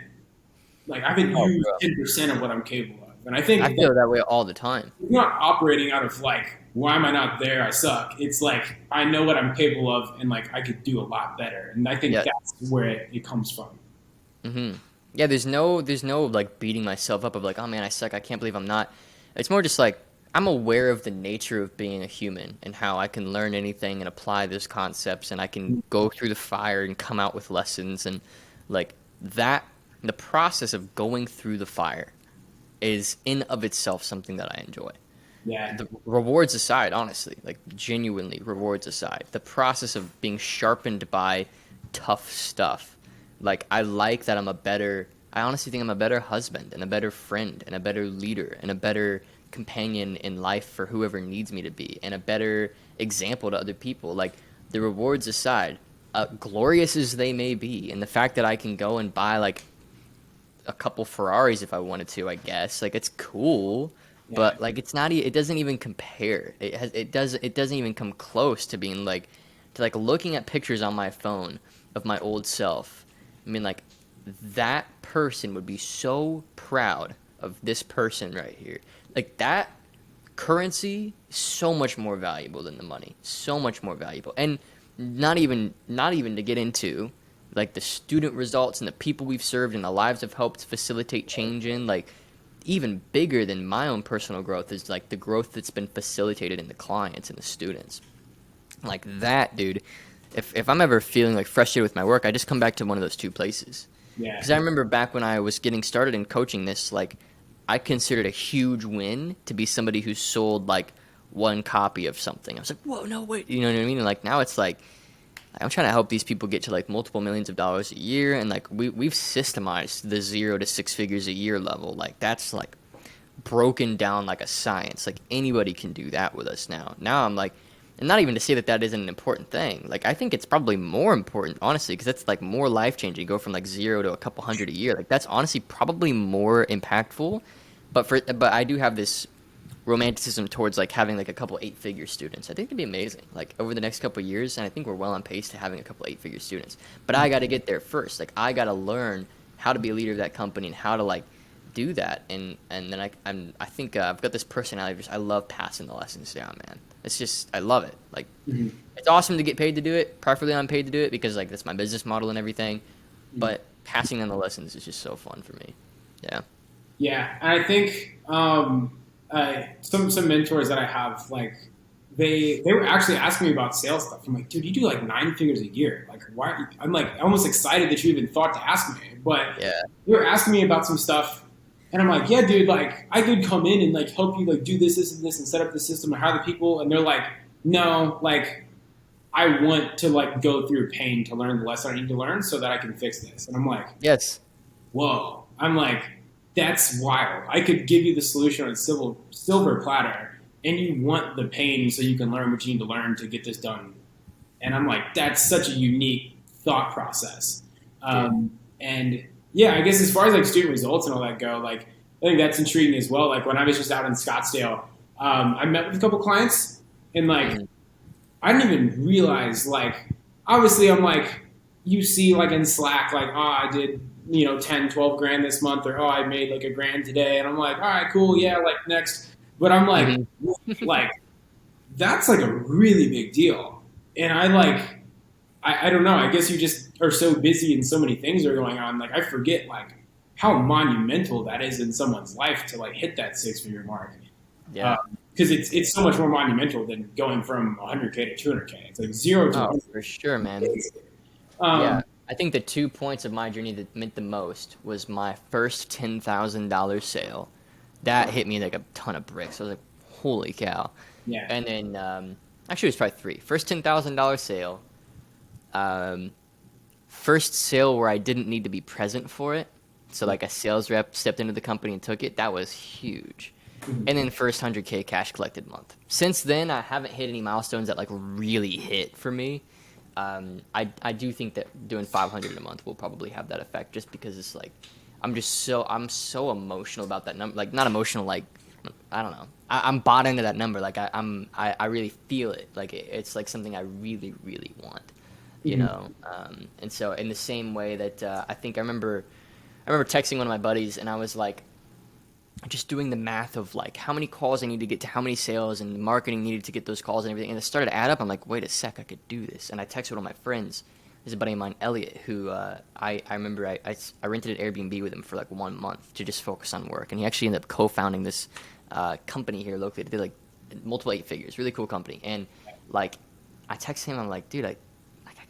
Like I haven't Oh, used bro. 10% of what I'm capable of, and I I think that feel that way all the time. you're not operating out of like why am I not there? I suck. It's like I know what I'm capable of, and like I could do a lot better, and I think Yeah. that's where it comes from. Hmm. Yeah. There's no like beating myself up of like, oh man, I suck. I can't believe I'm not. It's more just like I'm aware of the nature of being a human and how I can learn anything and apply those concepts and I can go through the fire and come out with lessons and like that. The process of going through the fire is in of itself something that I enjoy. Yeah, The rewards aside, honestly, like genuinely rewards aside, the process of being sharpened by tough stuff. Like I like that I honestly think I'm a better husband and a better friend and a better leader and a better companion in life for whoever needs me to be and a better example to other people. Like the rewards aside, glorious as they may be, and the fact that I can go and buy like a couple Ferraris if I wanted to, I guess. Like it's cool, yeah, but like it's not. It doesn't even compare. It doesn't even come close to being like to like looking at pictures on my phone of my old self. I mean, like that person would be so proud of this person right here. Like that currency is so much more valuable than the money. So much more valuable. And not even to get into like the student results and the people we've served and the lives have helped facilitate change in, like even bigger than my own personal growth is like the growth that's been facilitated in the clients and the students. Like that, dude, if I'm ever feeling like frustrated with my work, I just come back to one of those two places. Yeah. Because I remember back when I was getting started in coaching this, like I considered a huge win to be somebody who sold like one copy of something. I was like, whoa, no, wait, you know what I mean? And like now it's like I'm trying to help these people get to like multiple millions of dollars a year, and like we've systemized the 0 to 6 figures a year level. Like that's like broken down like a science. Like anybody can do that with us now. Now I'm like, and not even to say that that isn't an important thing. Like I think it's probably more important, honestly, because that's like more life changing. Go from like 0 to a couple hundred a year. Like that's honestly probably more impactful. But I do have this romanticism towards like having like a couple 8 figure students. I think it'd be amazing. Like over the next couple of years, and I think we're well on pace to having a couple 8 figure students. But I got to get there first. Like I got to learn how to be a leader of that company and how to like do that. And then I think I've got this personality. I love passing the lessons down, man. It's just I love it. Like Mm-hmm. it's awesome to get paid to do it. Preferably I'm paid to do it because like that's my business model and everything. But passing down the lessons is just so fun for me. Yeah. Yeah, and I think some mentors that I have, like they were actually asking me about sales stuff. I'm like, dude, you do like 9 figures a year. Like, why? I'm like almost excited that you even thought to ask me. But Yeah. they were asking me about some stuff, and I'm like, yeah, dude, like I could come in and like help you like do this, and this, and set up the system and hire the people. And they're like, no, like I want to like go through pain to learn the lesson I need to learn so that I can fix this. And I'm like, Yes. whoa. I'm like, that's wild. I could give you the solution on a silver platter, and you want the pain so you can learn what you need to learn to get this done. And I'm like, that's such a unique thought process. And yeah, I guess as far as like student results and all that go, like I think that's intriguing as well. Like when I was just out in Scottsdale, I met with a couple clients, and like I didn't even realize, like obviously I'm like, you see like in Slack, like, oh, I did 10, 12 grand this month, or oh, I made like a grand today, and I'm like, all right, cool, yeah, like next. But I'm like, like that's like a really big deal. And I like, I don't know, I guess you just are so busy and so many things are going on, like I forget like how monumental that is in someone's life to like hit that 6 figure mark. Yeah. Because it's so much more monumental than going from 100K to 200K. It's like 0 to 100. For sure, man. Um, Yeah. I think the 2 points of my journey that meant the most was my first $10,000 sale. That hit me like a ton of bricks. I was like, holy cow. yeah. And then, actually, it was probably 3. First $10,000 sale. First sale where I didn't need to be present for it. So, like, a sales rep stepped into the company and took it. That was huge. And then first 100K cash collected month. Since then, I haven't hit any milestones that, like, really hit for me. I do think that doing 500 a month will probably have that effect, just because it's like I'm so emotional about that number. Like not emotional, like I don't know. I'm bought into that number. Like I really feel it. Like it's like something I really really want, you know. And so in the same way that I think I remember texting one of my buddies, and I was like, just doing the math of like how many calls I need to get to how many sales and marketing needed to get those calls and everything. And it started to add up. I'm like, wait a sec, I could do this. And I texted one of my friends. There's a buddy of mine, Elliot, who I remember I rented an Airbnb with him for like 1 month to just focus on work. And he actually ended up co-founding this company here locally. They did like multiple 8 figures, really cool company. And like I texted him, I'm like, dude, I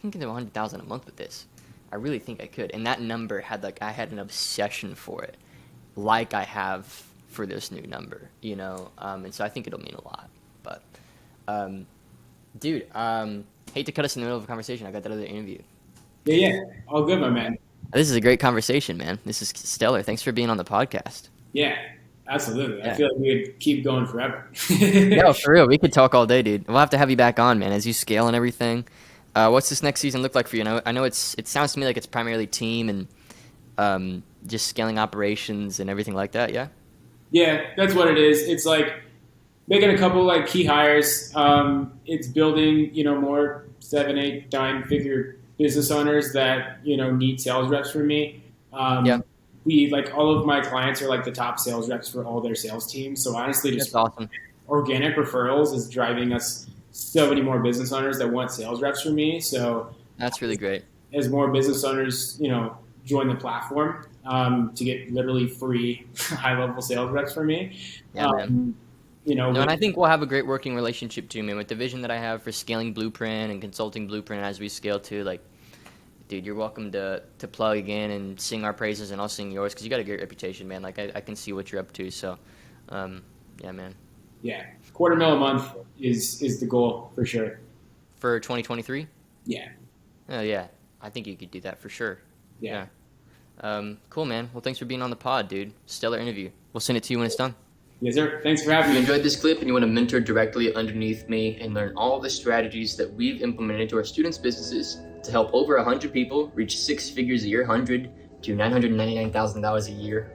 can get to 100,000 a month with this. I really think I could. And that number had like, I had an obsession for it. Like I have for this new number, you know, and so I think it'll mean a lot. But, dude, hate to cut us in the middle of a conversation. I got that other interview. Yeah, all good, my man. This is a great conversation, man. This is stellar. Thanks for being on the podcast. Yeah, absolutely. Yeah. I feel like we could keep going forever. No, for real. We could talk all day, dude. We'll have to have you back on, man, as you scale and everything. What's this next season look like for you? I know it sounds to me like it's primarily team and just scaling operations and everything like that, yeah? Yeah, that's what it is. It's like making a couple like key hires. It's building, more 7, 8, 9 figure business owners that, need sales reps from me. Yeah. We like all of my clients are like the top sales reps for all their sales teams. So honestly, just That's awesome. organic referrals is driving us so many more business owners that want sales reps from me. So That's really great. as more business owners, join the platform to get literally free high level sales reps from me. Yeah, man. No, and I think we'll have a great working relationship too, man. With the vision that I have for scaling Blueprint and consulting Blueprint as we scale too, like, dude, you're welcome to plug again and sing our praises, and I'll sing yours because you got a great reputation, man. Like, I can see what you're up to. So, yeah, man. Yeah, $250,000 a month is the goal for sure. For 2023? Yeah. Oh, yeah. I think you could do that for sure. Yeah. Cool, man. Well, thanks for being on the pod, dude. Stellar interview. We'll send it to you when it's done. Yes, sir. Thanks for having me. If you enjoyed this clip and you want to mentor directly underneath me and learn all the strategies that we've implemented into our students' businesses to help over 100 people reach 6 figures a year, 100 to $999,000 a year,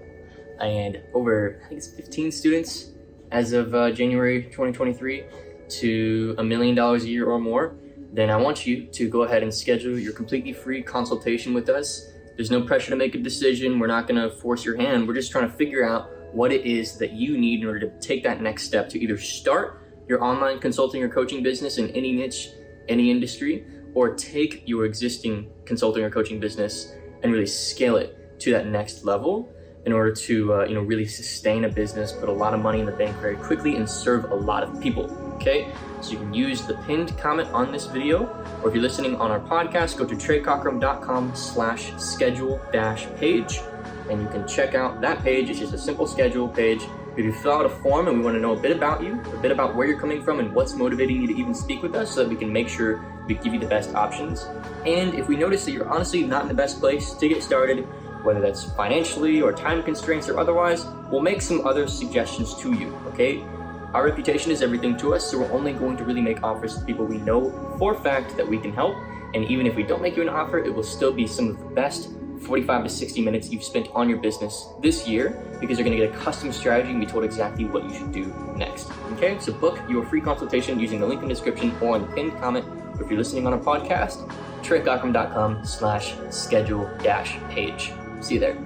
and over, I think it's 15 students as of January 2023 to $1 million a year or more, then I want you to go ahead and schedule your completely free consultation with us. There's no pressure to make a decision. We're not going to force your hand. We're just trying to figure out what it is that you need in order to take that next step to either start your online consulting or coaching business in any niche, any industry, or take your existing consulting or coaching business and really scale it to that next level in order to really sustain a business, put a lot of money in the bank very quickly, and serve a lot of people. Okay, so you can use the pinned comment on this video, or if you're listening on our podcast, go to treycockrum.com/schedule-page, and you can check out that page. It's just a simple schedule page. If you fill out a form and we want to know a bit about you, a bit about where you're coming from and what's motivating you to even speak with us so that we can make sure we give you the best options. And if we notice that you're honestly not in the best place to get started, whether that's financially or time constraints or otherwise, we'll make some other suggestions to you, okay? Our reputation is everything to us, so we're only going to really make offers to people we know for a fact that we can help. And even if we don't make you an offer, it will still be some of the best 45 to 60 minutes you've spent on your business this year, because you're going to get a custom strategy and be told exactly what you should do next. Okay, so book your free consultation using the link in the description or in the pinned comment. Or if you're listening on a podcast, treycockrum.com/schedule-page. See you there.